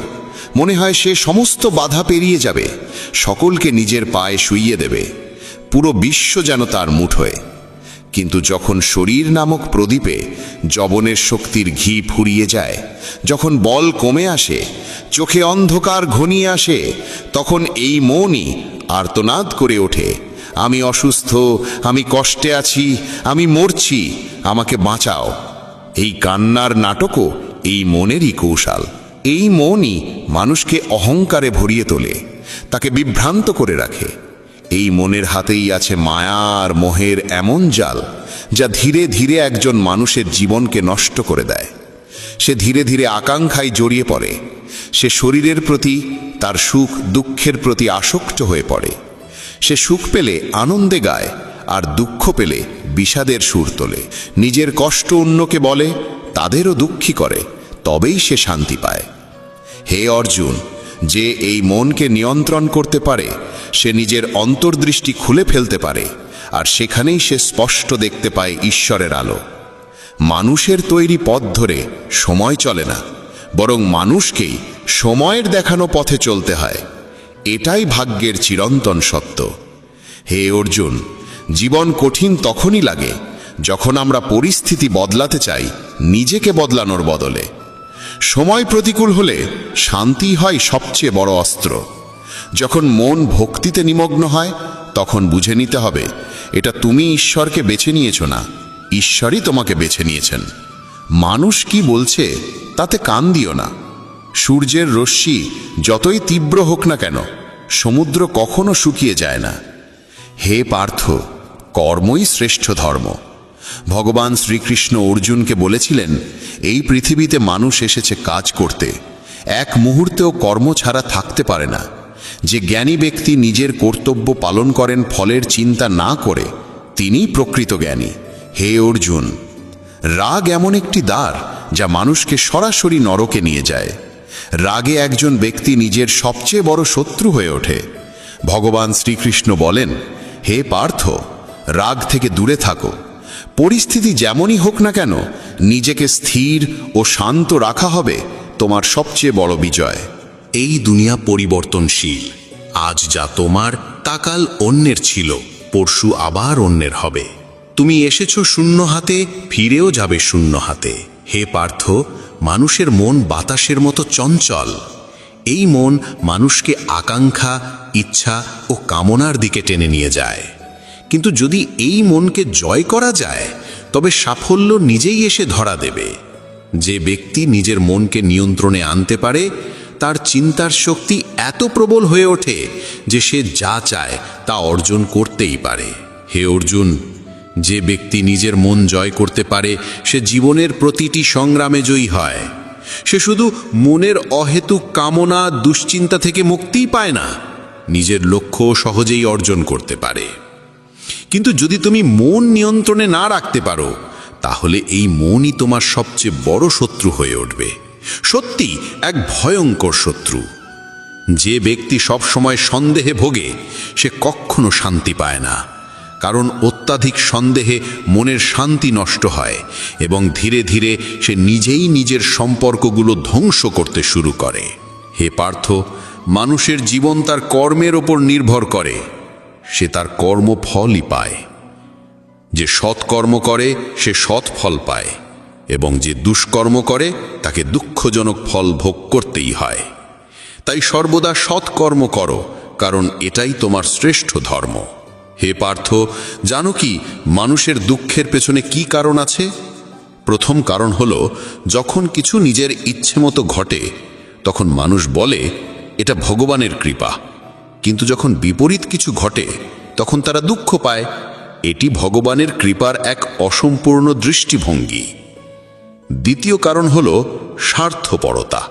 Speaker 1: মনে হয় সে সমস্ত বাধা পেরিয়ে যাবে, সকলকে নিজের পায়ে শুইয়ে দেবে, পুরো বিশ্ব যেন তার মুঠোয়। কিন্তু যখন শরীর নামক প্রদীপে যবনের শক্তির ঘি ফুরিয়ে যায়, যখন বল কমে আসে, চোখে অন্ধকার ঘনিয়ে আসে, তখন এই মনই আর্তনাদ করে ওঠে, আমি অসুস্থ, আমি কষ্টে আছি, আমি মরছি, আমাকে বাঁচাও। এই কান্নার নাটকও এই মনেরই কৌশল। এই মনই মানুষকে অহংকারে ভরিয়ে তোলে, তাকে বিভ্রান্ত করে রাখে। এই মনের হাতেই আছে মায়ার মোহের এমন জাল, যা ধীরে ধীরে একজন মানুষের জীবনকে নষ্ট করে দেয়। সে ধীরে ধীরে আকাঙ্ক্ষায় জড়িয়ে পড়ে, সে শরীরের প্রতি, তার সুখ দুঃখের প্রতি আসক্ত হয়ে পড়ে। সে সুখ পেলে আনন্দে গায়, আর দুঃখ পেলে বিষাদের সুর তোলে। নিজের কষ্ট অন্যকে বলে, তাদেরও দুঃখী করে, তবেই সে শান্তি পায়। হে অর্জুন, যে এই মনকে নিয়ন্ত্রণ করতে পারে, সে নিজের অন্তর্দৃষ্টি খুলে ফেলতে পারে, আর সেখানেই সে স্পষ্ট দেখতে পায় ঈশ্বরের আলো। মানুষের তৈরি পথ ধরে সময় চলে না, বরং মানুষকেই সময়ের দেখানো পথে চলতে হয়। এটাই ভাগ্যের চিরন্তন সত্য। হে অর্জুন, জীবন কঠিন তখনই লাগে যখন আমরা পরিস্থিতি বদলাতে চাই নিজেকে বদলানোর বদলে। সময় প্রতিকূল হলে শান্তি হয় সবচেয়ে বড় অস্ত্র। যখন মন ভক্তিতে নিমগ্ন হয়, তখন বুঝে নিতে হবে এটা তুমি ঈশ্বরকে বেছে নিয়েছো না, ঈশ্বরই তোমাকে বেছে নিয়েছেন। মানুষ কি বলছে তাতে কান দিও না। সূর্যের রশ্মি যতই তীব্র হোক না কেন, সমুদ্র কখনো শুকিয়ে যায় না। হে পার্থ, কর্মই শ্রেষ্ঠ ধর্ম। ভগবান শ্রীকৃষ্ণ অর্জুনকে বলেছিলেন, এই পৃথিবীতে মানুষ এসেছে কাজ করতে, এক মুহূর্তেও কর্ম ছাড়া থাকতে পারে না। যে জ্ঞানী ব্যক্তি নিজের কর্তব্য পালন করেন ফলের চিন্তা না করে, তিনিই প্রকৃত জ্ঞানী। হে অর্জুন, রাগ এমন একটি দ্বার যা মানুষকে সরাসরি নরকে নিয়ে যায়। রাগে একজন ব্যক্তি নিজের সবচেয়ে বড় শত্রু হয়ে ওঠে। ভগবান শ্রীকৃষ্ণ বলেন, হে পার্থ, রাগ থেকে দূরে থাকো। পরিস্থিতি যেমনই হোক না কেন, নিজেকে স্থির ও শান্ত রাখা হবে তোমার সবচেয়ে বড় বিজয়।
Speaker 2: এই দুনিয়া পরিবর্তনশীল। আজ যা তোমার, তা কাল অন্যের ছিল, পরশু আবার অন্যের হবে। তুমি এসেছো শূন্য হাতে, ফিরেও যাবে শূন্য হাতে। হে পার্থ, মানুষের মন বাতাসের মতো চঞ্চল। এই মন মানুষকে আকাঙ্ক্ষা, ইচ্ছা ও কামনার দিকে টেনে নিয়ে যায়। কিন্তু যদি এই মনকে জয় করা যায়, তবে সাফল্য নিজেই এসে ধরা দেবে। যে ব্যক্তি নিজের মনকে নিয়ন্ত্রণে আনতে পারে, তার চিন্তার শক্তি এত প্রবল হয়ে ওঠে যে সে যা চায় তা অর্জন করতেই পারে। হে অর্জুন, যে ব্যক্তি নিজের মন জয় করতে পারে, সে জীবনের প্রতিটি সংগ্রামে জয়ী হয়। সে শুধু মনের অহেতুক কামনা, দুশ্চিন্তা থেকে মুক্তিই পায় না, নিজের লক্ষ্য সহজেই অর্জন করতে পারে। কিন্তু যদি তুমি মন নিয়ন্ত্রণে না রাখতে পারো, তাহলে এই মনই তোমার সবচেয়ে বড় শত্রু হয়ে উঠবে। সত্যি এক ভয়ঙ্কর শত্রু। যে ব্যক্তি সবসময় সন্দেহে ভোগে, সে কখনো শান্তি পায় না। কারণ অত্যাধিক সন্দেহে মনের শান্তি নষ্ট হয় এবং ধীরে ধীরে সে নিজেই নিজের সম্পর্কগুলো ধ্বংস করতে শুরু করে। হে পার্থ, মানুষের জীবন তার কর্মের ওপর নির্ভর করে। সে তার কর্মফলই পায়। যে সৎকর্ম করে সে সৎ ফল পায়, এবং যে দুষ্কর্ম করে তাকে দুঃখজনক ফল ভোগ করতেই হয়। তাই সর্বদা সৎকর্ম করো, কারণ এটাই তোমার শ্রেষ্ঠ ধর্ম। হে পার্থ, জানো কি মানুষের দুঃখের পেছনে কি কারণ আছে? প্রথম কারণ হলো, যখন কিছু নিজের ইচ্ছে মতো ঘটে, তখন মানুষ বলে এটা ভগবানের কৃপা। কিন্তু যখন বিপরীত কিছু ঘটে, তখন তারা দুঃখ পায়। এটি ভগবানের কৃপার এক অসম্পূর্ণ দৃষ্টিভঙ্গি। দ্বিতীয় কারণ হলো স্বার্থপরতা।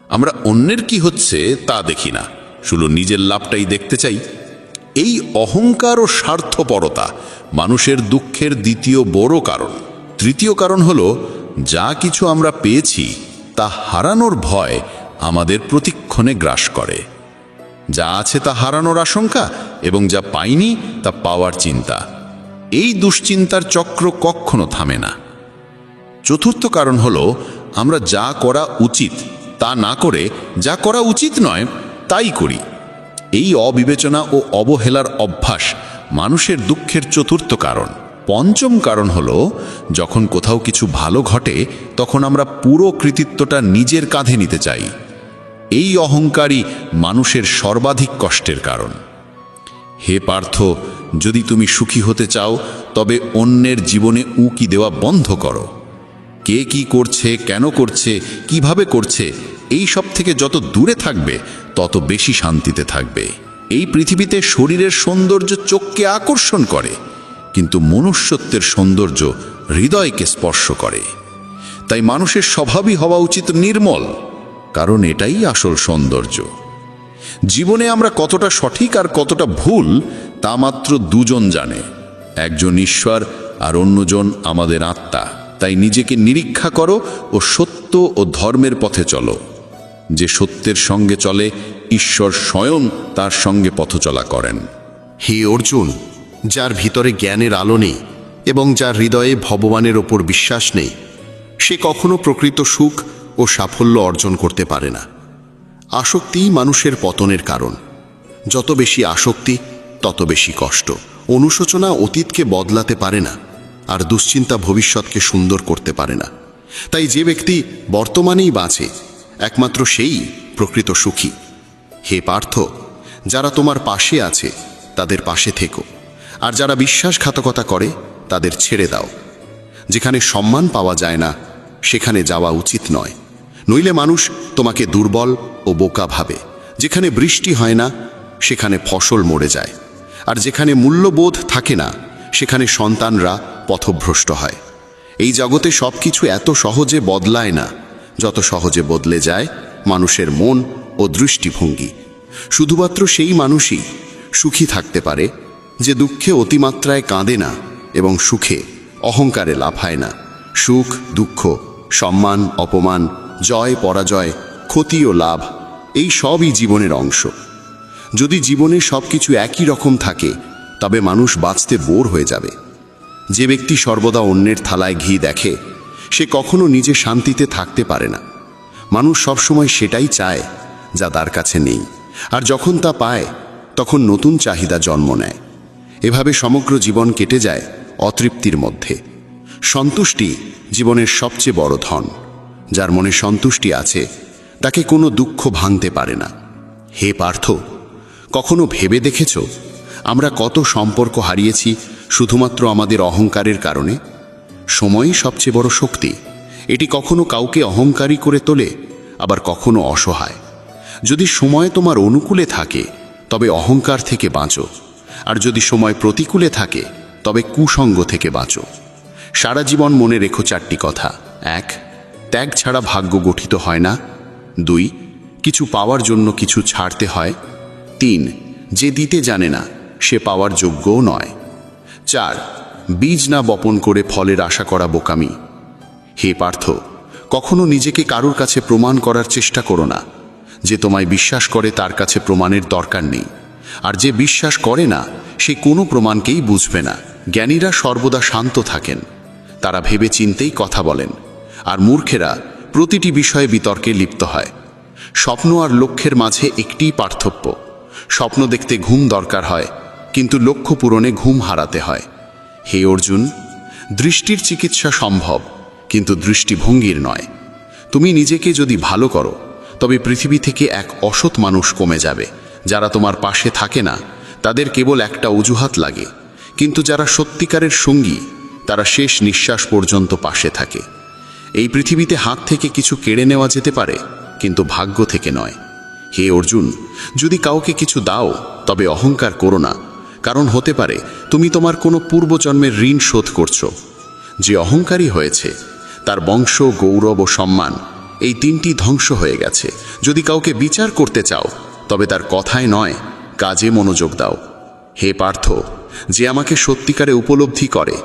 Speaker 2: আমরা অন্যের কি হচ্ছে তা দেখি না, শুধু নিজের লাভটাই দেখতে চাই। এই অহংকার ও স্বার্থপরতা মানুষের দুঃখের দ্বিতীয় বড় কারণ। তৃতীয় কারণ হলো, যা কিছু আমরা পেয়েছি তা হারানোর ভয় আমাদের প্রতিক্ষণে গ্রাস করে। যা আছে তা হারানোর আশঙ্কা, এবং যা পাইনি তা পাওয়ার চিন্তা। এই দুশ্চিন্তার চক্র কখনো থামে না। চতুর্থ কারণ হলো, আমরা যা করা উচিত
Speaker 1: তা না করে যা করা উচিত নয় তাই করি। এই অবিবেচনা ও অবহেলার অভ্যাস মানুষের দুঃখের চতুর্থ কারণ। পঞ্চম কারণ হলো, যখন কোথাও কিছু ভালো ঘটে তখন আমরা পুরো কৃতিত্বটা নিজের কাঁধে নিতে চাই। এই অহংকারই মানুষের সর্বাধিক কষ্টের কারণ। হে পার্থ, যদি তুমি সুখী হতে চাও তবে অন্যের জীবনে উকি দেওয়া বন্ধ করো। কে কি করছে, কেন করছে, কিভাবে করছে, এই সব থেকে যত দূরে থাকবে তত বেশি শান্তিতে থাকবে। এই পৃথিবীতে শরীরের সৌন্দর্য চোখকে আকর্ষণ করে, কিন্তু মনুষ্যত্বের সৌন্দর্য হৃদয়কে স্পর্শ করে। তাই মানুষের স্বভাবই হওয়া উচিত নির্মল, কারণ এটাই আসল সৌন্দর্য। জীবনে আমরা কতটা সঠিক আর কতটা ভুল তা মাত্র দুজন জানে, একজন ঈশ্বর আর অন্যজন আমাদের আত্মা। তাই নিজেকে নিরীক্ষা করো ও সত্য ও ধর্মের পথে চলো। যে সত্যের সঙ্গে চলে, ঈশ্বর স্বয়ং তার সঙ্গে পথচলা করেন।
Speaker 5: হে অর্জুন, যার ভিতরে জ্ঞানের আলো নেই এবং যার হৃদয়ে ভগবানের ওপর বিশ্বাস নেই, সে কখনো প্রকৃত সুখ ও সাফল্য অর্জন করতে পারে না। আসক্তিই মানুষের পতনের কারণ। যত বেশি আসক্তি তত বেশি কষ্ট। অনুশোচনা অতীতকে বদলাতে পারে না, আর দুশ্চিন্তা ভবিষ্যৎকে সুন্দর করতে পারে না। তাই যে ব্যক্তি বর্তমানেই বাঁচে, একমাত্র সেই প্রকৃত সুখী। হে পার্থ, যারা তোমার পাশে আছে তাদের পাশে থেকো, আর যারা বিশ্বাসঘাতকতা করে তাদের ছেড়ে দাও। যেখানে সম্মান পাওয়া যায় না সেখানে যাওয়া উচিত নয়, নইলে মানুষ তোমাকে দুর্বল ও বোকা ভাবে। যেখানে বৃষ্টি হয় না সেখানে ফসল মরে যায়, আর যেখানে মূল্যবোধ থাকে না সেখানে সন্তানরা পথভ্রষ্ট হয়। এই জগতে সব কিছু এত সহজে বদলায় না যত সহজে বদলে যায় মানুষের মন ও দৃষ্টিভঙ্গি। শুধুমাত্র সেই মানুষই সুখী থাকতে পারে যে দুঃখে অতিমাত্রায় কাঁদে না এবং সুখে অহংকারে লাফায় না। সুখ, দুঃখ, সম্মান, অপমান, জয়, পরাজয়, ক্ষতি ও লাভ, এই সবই জীবনের অংশ। যদি জীবনে সব কিছু একই রকম থাকে তবে মানুষ বাঁচতে বোর হয়ে যাবে। যে ব্যক্তি সর্বদা অন্যের থালায় ঘি দেখে সে কখনো নিজে শান্তিতে থাকতে পারে না। মানুষ সবসময় সেটাই চায় যা তার কাছে নেই, আর যখন তা পায় তখন নতুন চাহিদা জন্ম নেয়। এভাবে সমগ্র জীবন কেটে যায় অতৃপ্তির মধ্যে। সন্তুষ্টি জীবনের সবচেয়ে বড় ধন। যার মনে সন্তুষ্টি আছে তাকে কোনো দুঃখ ভাঙতে পারে না। হে পার্থ, কখনো ভেবে দেখেছ আমরা কত সম্পর্ক হারিয়েছি শুধুমাত্র আমাদের অহংকারের কারণে? সময়ই সবচেয়ে বড় শক্তি। এটি কখনো কাউকে অহংকারী করে তোলে, আবার কখনো অসহায়। যদি সময় তোমার অনুকূলে থাকে তবে অহংকার থেকে বাঁচো, আর যদি সময় প্রতিকূলে থাকে তবে কুসঙ্গ থেকে বাঁচো। সারা জীবন মনে রেখো চারটি কথা। 1. ত্যাগ ছাড়া ভাগ্য গঠিত হয় না। 2. কিছু পাওয়ার জন্য কিছু ছাড়তে হয়। 3. যে দিতে জানে না সে পাওয়ার যোগ্যও নয়। 4. বীজ না বপন করে ফলের আশা করা বোকামি। হে পার্থ, কখনো নিজেকে কারোর কাছে প্রমাণ করার চেষ্টা করো না। যে তোমায় বিশ্বাস করে তার কাছে প্রমাণের দরকার নেই, আর যে বিশ্বাস করে না সে কোনো প্রমাণকেই বুঝবে না। জ্ঞানীরা সর্বদা শান্ত থাকেন, তারা ভেবে চিন্তেই কথা বলেন, আর মূর্খেরা প্রতিটি বিষয়ে বিতর্কে লিপ্ত হয়। স্বপ্ন আর লক্ষ্যের মাঝে একটিই পার্থক্য। স্বপ্ন দেখতে ঘুম দরকার হয়, কিন্তু লক্ষ্য পূরণে ঘুম হারাতে হয়। হে অর্জুন, দৃষ্টির চিকিৎসা সম্ভব, কিন্তু দৃষ্টিভঙ্গির নয়। তুমি নিজেকে যদি ভালো করো তবে পৃথিবী থেকে এক অসৎ মানুষ কমে যাবে। যারা তোমার পাশে থাকে না তাদের কেবল একটা অজুহাত লাগে, কিন্তু যারা সত্যিকারের সঙ্গী তারা শেষ নিঃশ্বাস পর্যন্ত পাশে থাকে। এই পৃথিবীতে হাত থেকে কিছু কেড়ে নেওয়া যেতে পারে, কিন্তু ভাগ্য থেকে নয়। হে অর্জুন, যদি কাউকে কিছু দাও তবে অহংকার করো না, কারণ হতে পারে তুমি তোমার কোনো পূর্বজন্মের ঋণ শোধ করছো। যে অহংকারী হয়েছে তার বংশ, গৌরব ও সম্মান এই তিনটি ধ্বংস হয়ে গেছে। যদি কাউকে বিচার করতে চাও তবে তার কথায় নয় কাজে মনোযোগ দাও। হে পার্থ, যে আমাকে সত্যিকারে উপলব্ধি করে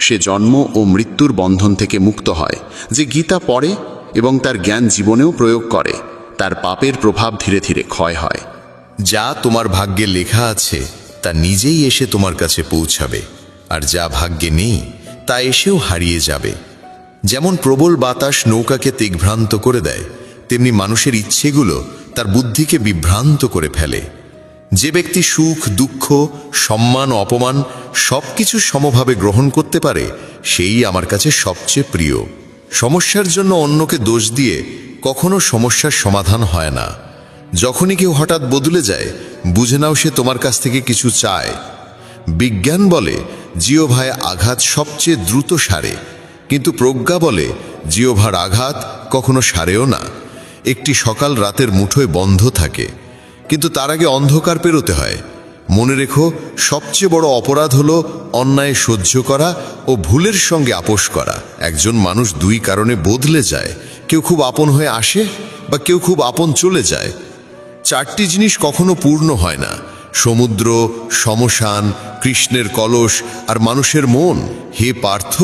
Speaker 5: সে জন্ম ও মৃত্যুর বন্ধন থেকে মুক্ত হয়। যে গীতা পড়ে এবং তার জ্ঞান জীবনেও প্রয়োগ করে তার পাপের প্রভাব ধীরে ধীরে ক্ষয় হয়।
Speaker 2: যা তোমার ভাগ্যে লেখা আছে তা নিজেই এসে তোমার কাছে পৌঁছাবে, আর যা ভাগ্যে নেই তা এসেও হারিয়ে যাবে। যেমন প্রবল বাতাস নৌকাকে দিগ্ভ্রান্ত করে দেয়, তেমনি মানুষের ইচ্ছেগুলো তার বুদ্ধিকে বিভ্রান্ত করে ফেলে। যে ব্যক্তি সুখ দুঃখ সম্মান অপমান সবকিছু সমভাবে গ্রহণ করতে পারে সেই আমার কাছে সবচেয়ে প্রিয়। সমস্যার জন্য অন্যকে দোষ দিয়ে কখনো সমস্যার সমাধান হয় না। যখনই কেউ হঠাৎ বদলে যায় বুঝে নাও সে তোমার কাছ থেকে কিছু চায়। বিজ্ঞান বলে জিহ্বায় আঘাত সবচেয়ে দ্রুত সারে, কিন্তু প্রজ্ঞা বলে জিহ্বার আঘাত কখনো সারেও না। একটি সকাল রাতের মুঠোয় বন্ধ থাকে, কিন্তু তার আগে অন্ধকার পেরোতে হয়। মনে রেখো, সবচেয়ে বড় অপরাধ হলো অন্যায় সহ্য করা ও ভুলের সঙ্গে আপোষ করা। একজন মানুষ দুই কারণে বদলে যায়, কেউ খুব আপন হয়ে আসে বা কেউ খুব আপন চলে যায়। চারটি জিনিস কখনো পূর্ণ হয় না: সমুদ্র, শ্মশান, কৃষ্ণের কলস আর মানুষের মন। হে পার্থ,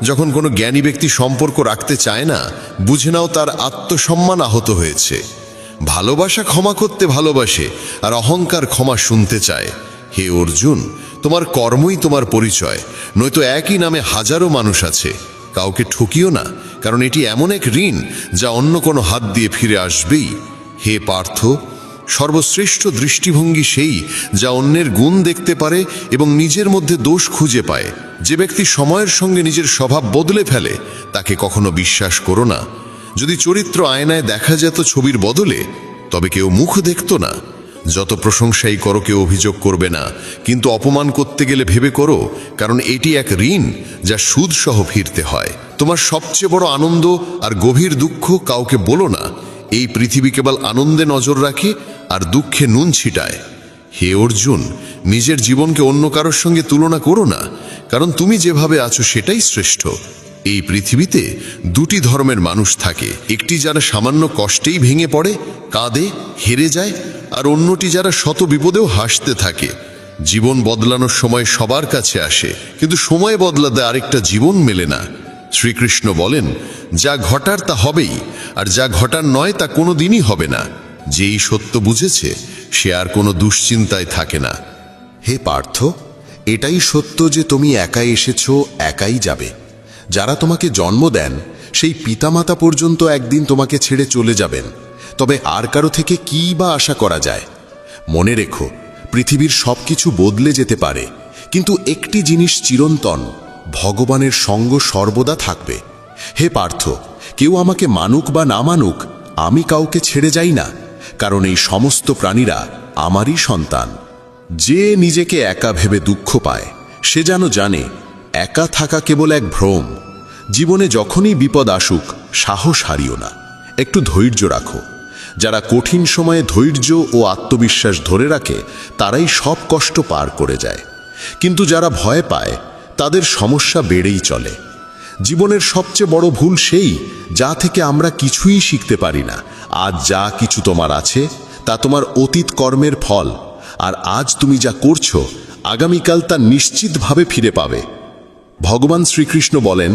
Speaker 2: যখন কোনো জ্ঞানী ব্যক্তি সম্পর্ক রাখতে চায় না, বুঝে নাও তার আত্মসম্মান আহত হয়েছে। ভালোবাসা ক্ষমা করতে ভালোবাসে, আর অহংকার ক্ষমা শুনতে চায়। হে অর্জুন, তোমার কর্মই তোমার পরিচয়, নয়তো একই নামে হাজারো মানুষ আছে। কাউকে ঠকিও না, কারণ এটি এমন এক ঋণ যা অন্য কোনো হাত দিয়ে ফিরে আসবেই। হে পার্থ, সর্বশ্রেষ্ঠ দৃষ্টিভঙ্গি সেই যা অন্যের গুণ দেখতে পারে এবং নিজের মধ্যে দোষ খুঁজে পায়। যে ব্যক্তি সময়ের সঙ্গে নিজের স্বভাব বদলে ফেলে তাকে কখনো বিশ্বাস করো না। যদি চরিত্র আয়নায় দেখা যেত ছবির বদলে, তবে কেউ মুখ দেখত না। যত প্রশংসাই করো কেউ অভিযোগ করবে না, কিন্তু অপমান করতে গেলে ভেবে করো, কারণ এটি এক ঋণ যা সুদসহ ফিরতে হয়। তোমার সবচেয়ে বড় আনন্দ আর গভীর দুঃখ কাউকে বলো না। এই পৃথিবী কেবল আনন্দে নজর রাখে আর দুঃখে নুন ছিটায়। হে অর্জুন, নিজের জীবনকে অন্য কারোর সঙ্গে তুলনা করো না, কারণ তুমি যেভাবে আছো সেটাই শ্রেষ্ঠ। এই পৃথিবীতে দুটি ধর্মের মানুষ থাকে, একটি যারা সামান্য কষ্টেই ভেঙে পড়ে, কাঁদে, হেরে যায়, আর অন্যটি যারা শত বিপদেও হাসতে থাকে। জীবন বদলানোর সময় সবার কাছে আসে, কিন্তু সময় বদলাতে আরেকটা জীবন মেলে না। শ্রীকৃষ্ণ বলেন, যা ঘটার তা হবেই, আর যা ঘটার নয় তা কোনো দিনই হবে না। যেই সত্য বুঝেছে সে আর কোনো দুশ্চিন্তায় থাকে না।
Speaker 3: হে পার্থ, এটাই সত্য যে তুমি একাই এসেছো, একাই যাবে। যারা তোমাকে জন্ম দেন সেই পিতামাতা পর্যন্ত একদিন তোমাকে ছেড়ে চলে যাবেন, তবে আর কারো থেকে কী বা আশা করা যায়? মনে রেখো, পৃথিবীর সবকিছু বদলে যেতে পারে, কিন্তু একটি জিনিস চিরন্তন: ভগবানের সঙ্গ সর্বদা থাকবে। হে পার্থ, কেউ আমাকে মানুক বা না মানুক, আমি কাউকে ছেড়ে যাই না, কারণ এই সমস্ত প্রাণীরা আমারই সন্তান। যে নিজেকে একা ভেবে দুঃখ পায় সে যেন জানে একা থাকা কেবল এক ভ্রম। জীবনে যখনই বিপদ আসুক সাহস হারিও না, একটু ধৈর্য রাখো। যারা কঠিন সময়ে ধৈর্য ও আত্মবিশ্বাস ধরে রাখে তারাই সব কষ্ট পার করে যায়, কিন্তু যারা ভয় পায় তাদের সমস্যা বেড়েই চলে। জীবনের সবচেয়ে বড় ভুল সেই যা থেকে আমরা কিছুই শিখতে পারি না। আজ যা কিছু তোমার আছে তা তোমার অতীত কর্মের ফল, আর আজ তুমি যা করছো আগামীকাল তা নিশ্চিতভাবে ফিরে পাবে। ভগবান শ্রীকৃষ্ণ বলেন,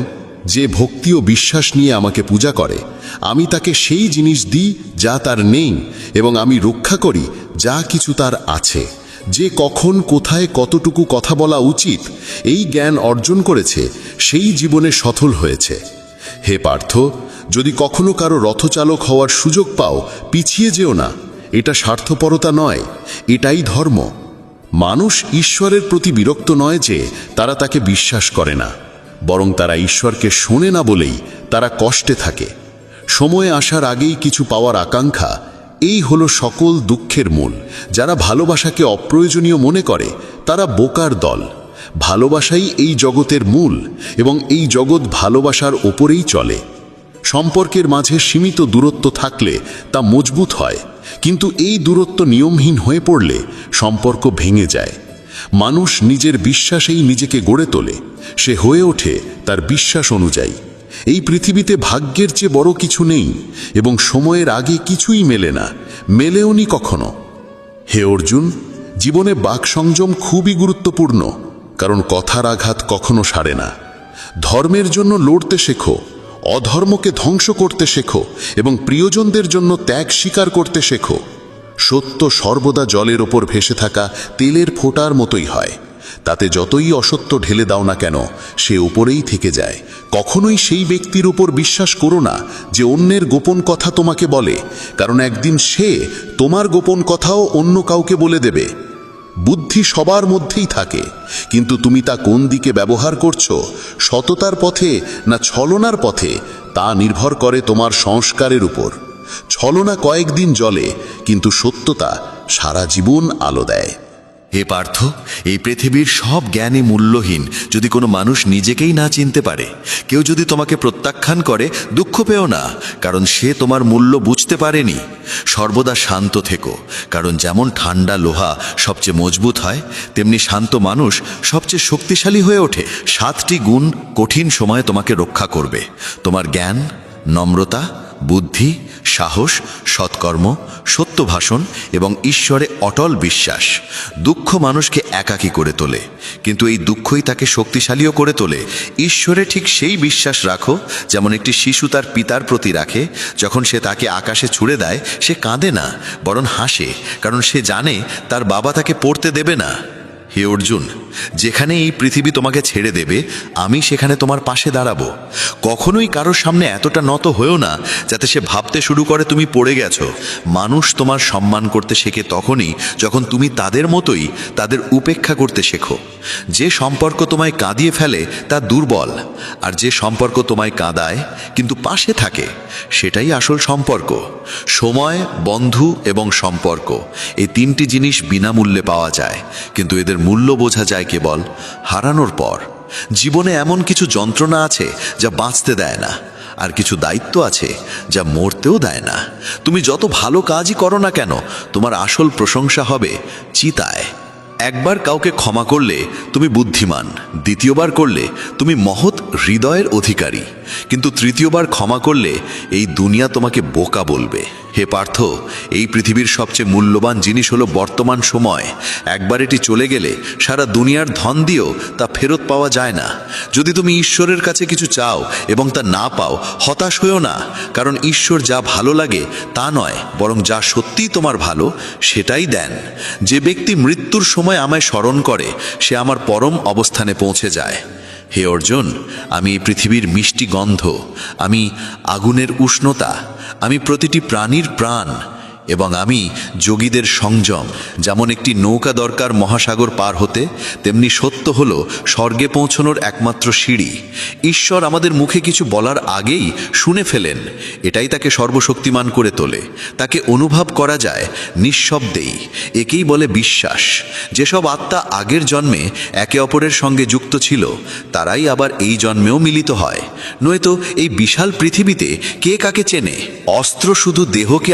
Speaker 3: যে ভক্তি ও বিশ্বাস নিয়ে আমাকে পূজা করে আমি তাকে সেই জিনিস দিই যা তার নেই, এবং আমি রক্ষা করি যা কিছু তার আছে। যে কখন কোথায় কতটুকু কথা বলা উচিত এই জ্ঞান অর্জন করেছে সেই জীবনে সফল হয়েছে। হে পার্থ, যদি কখনো কারো রথচালক হওয়ার সুযোগ পাও পিছিয়ে যেও না। এটা স্বার্থপরতা নয়, এটাই ধর্ম। মানুষ ঈশ্বরের প্রতি বিরক্ত নয় যে তারা তাকে বিশ্বাস করে না, বরং তারা ঈশ্বরকে শোনে না বলেই তারা কষ্টে থাকে। সময় আসার আগেই কিছু পাওয়ার আকাঙ্ক্ষা, এই হলো সকল দুঃখের মূল। যারা ভালোবাসাকে অপ্রয়োজনীয় মনে করে তারা বোকার দল। ভালোবাসাই এই জগতের মূল, এবং এই জগৎ ভালোবাসার ওপরেই চলে। সম্পর্কের মাঝে সীমিত দূরত্ব থাকলে তা মজবুত হয়, কিন্তু এই দূরত্ব নিয়মহীন হয়ে পড়লে সম্পর্ক ভেঙে যায়। মানুষ নিজের বিশ্বাসেই নিজেকে গড়ে তোলে, সে হয়ে ওঠে তার বিশ্বাস অনুযায়ী। এই পৃথিবীতে ভাগ্যের চেয়ে বড় কিছু নেই, এবং সময়ের আগে কিছুই মেলে না, মেলেওনি কখনো। হে অর্জুন, জীবনে বাকসংযম খুবই গুরুত্বপূর্ণ, কারণ কথার আঘাত কখনো সারে না। ধর্মের জন্য লড়তে শেখো, অধর্মকে ধ্বংস করতে শেখো, এবং প্রিয়জনদের জন্য ত্যাগ স্বীকার করতে শেখো। সত্য সর্বদা জলের ওপর ভেসে থাকা তেলের ফোঁটার মতোই হয়, তাতে যতই অসত্য ঢেলে দাও না কেন সে উপরেই থেকে যায়। কখনোই সেই ব্যক্তির উপর বিশ্বাস করো না যে অন্যের গোপন কথা তোমাকে বলে, কারণ একদিন সে তোমার গোপন কথাও অন্য কাউকে বলে দেবে। বুদ্ধি সবার মধ্যেই থাকে, কিন্তু তুমি তা কোন দিকে ব্যবহার করছো, সততার পথে না ছলনার পথে, তা নির্ভর করে তোমার সংস্কারের উপর। ছলনা কয়েকদিন জ্বলে, কিন্তু সত্যতা সারা জীবন আলো দেয়।
Speaker 6: হে পার্থ, এই পৃথিবীর সব জ্ঞানই মূল্যহীন যদি কোনো মানুষ নিজেকেই না চিনতে পারে। কেউ যদি তোমাকে প্রত্যাখ্যান করে, দুঃখ পেও না, কারণ সে তোমার মূল্য বুঝতে পারেনি। সর্বদা শান্ত থেকো, কারণ যেমন ঠান্ডা লোহা সবচেয়ে মজবুত হয়, তেমনি শান্ত মানুষ সবচেয়ে শক্তিশালী হয়ে ওঠে। 7টি গুণ কঠিন সময়ে তোমাকে রক্ষা করবে: তোমার জ্ঞান, নম্রতা, বুদ্ধি, সাহস, সৎকর্ম, সত্য ভাষণ এবং ঈশ্বরে অটল বিশ্বাস। দুঃখ মানুষকে একাকী করে তোলে, কিন্তু এই দুঃখই তাকে শক্তিশালীও করে তোলে। ঈশ্বরে ঠিক সেই বিশ্বাস রাখো যেমন একটি শিশু তার পিতার প্রতি রাখে। যখন সে তাকে আকাশে ছুড়ে দেয়, সে কাঁদে না, বরং হাসে, কারণ সে জানে তার বাবা তাকে পড়তে দেবে না। হে অর্জুন, যেখানে এই পৃথিবী তোমাকে ছেড়ে দেবে, আমি সেখানে তোমার পাশে দাঁড়াবো। কখনোই কারোর সামনে এতটা নত হয়েও না যাতে সে ভাবতে শুরু করে তুমি পড়ে গেছো। মানুষ তোমার সম্মান করতে শেখে তখনই যখন তুমি তাদের মতোই তাদের উপেক্ষা করতে শেখো। যে সম্পর্ক তোমায় কাঁদিয়ে ফেলে তা দুর্বল, আর যে সম্পর্ক তোমায় কাঁদায় কিন্তু পাশে থাকে, সেটাই আসল সম্পর্ক। সময়, বন্ধু এবং সম্পর্ক, এই 3টি জিনিস বিনামূল্যে পাওয়া যায়, কিন্তু এদের মূল্য বোঝা যায় কেবল হারানোর পর। জীবনে এমন কিছু যন্ত্রণা আছে যা বাঁচতে দেয় না, আর কিছু দায়িত্ব আছে যা মরতেও দেয় না। তুমি যত ভালো কাজই করো না কেন, তোমার আসল প্রশংসা হবে চিতায়। একবার কাউকে ক্ষমা করলে তুমি বুদ্ধিমান, দ্বিতীয়বার করলে তুমি মহৎ হৃদয়ের অধিকারী, কিন্তু তৃতীয়বার ক্ষমা করলে এই দুনিয়া তোমাকে বোকা বলবে। হে পার্থ, এই পৃথিবীর সবচেয়ে মূল্যবান জিনিস হলো বর্তমান সময়। একবার এটি চলে গেলে সারা দুনিয়ার ধন দিয়েও তা ফেরত পাওয়া যায় না। যদি তুমি ঈশ্বরের কাছে কিছু চাও এবং তা না পাও, হতাশ হইও না, কারণ ঈশ্বর যা ভালো লাগে তা নয়, বরং যা সত্যিই তোমার ভালো সেটাই দেন। যে ব্যক্তি মৃত্যুর সময় আমায় স্মরণ করে, সে আমার পরম অবস্থানে পৌঁছে যায়। হে অর্জুন, আমি এই পৃথিবীর মিষ্টি গন্ধ, আমি আগুনের উষ্ণতা, আমি প্রতিটি প্রাণীর প্রাণ, এবং আমি যোগীদের সংযম। যেমন একটি নৌকা দরকার মহাসাগর পার হতে, তেমনি সত্য হলো স্বর্গে পৌঁছানোর একমাত্র সিঁড়ি। ঈশ্বর আমাদের মুখে কিছু বলার আগেই শুনে ফেলেন, এটাই তাকে সর্বশক্তিমান করে তোলে। তাকে অনুভব করা যায় নিঃশব্দেই, একেই বলে বিশ্বাস। যেসব আত্মা আগের জন্মে একে অপরের সঙ্গে যুক্ত ছিল, তারাই আবার এই জন্মেও মিলিত হয়। নয়তো এই বিশাল পৃথিবীতে কে কাকে চেনে? অস্ত্র শুধু দেহকে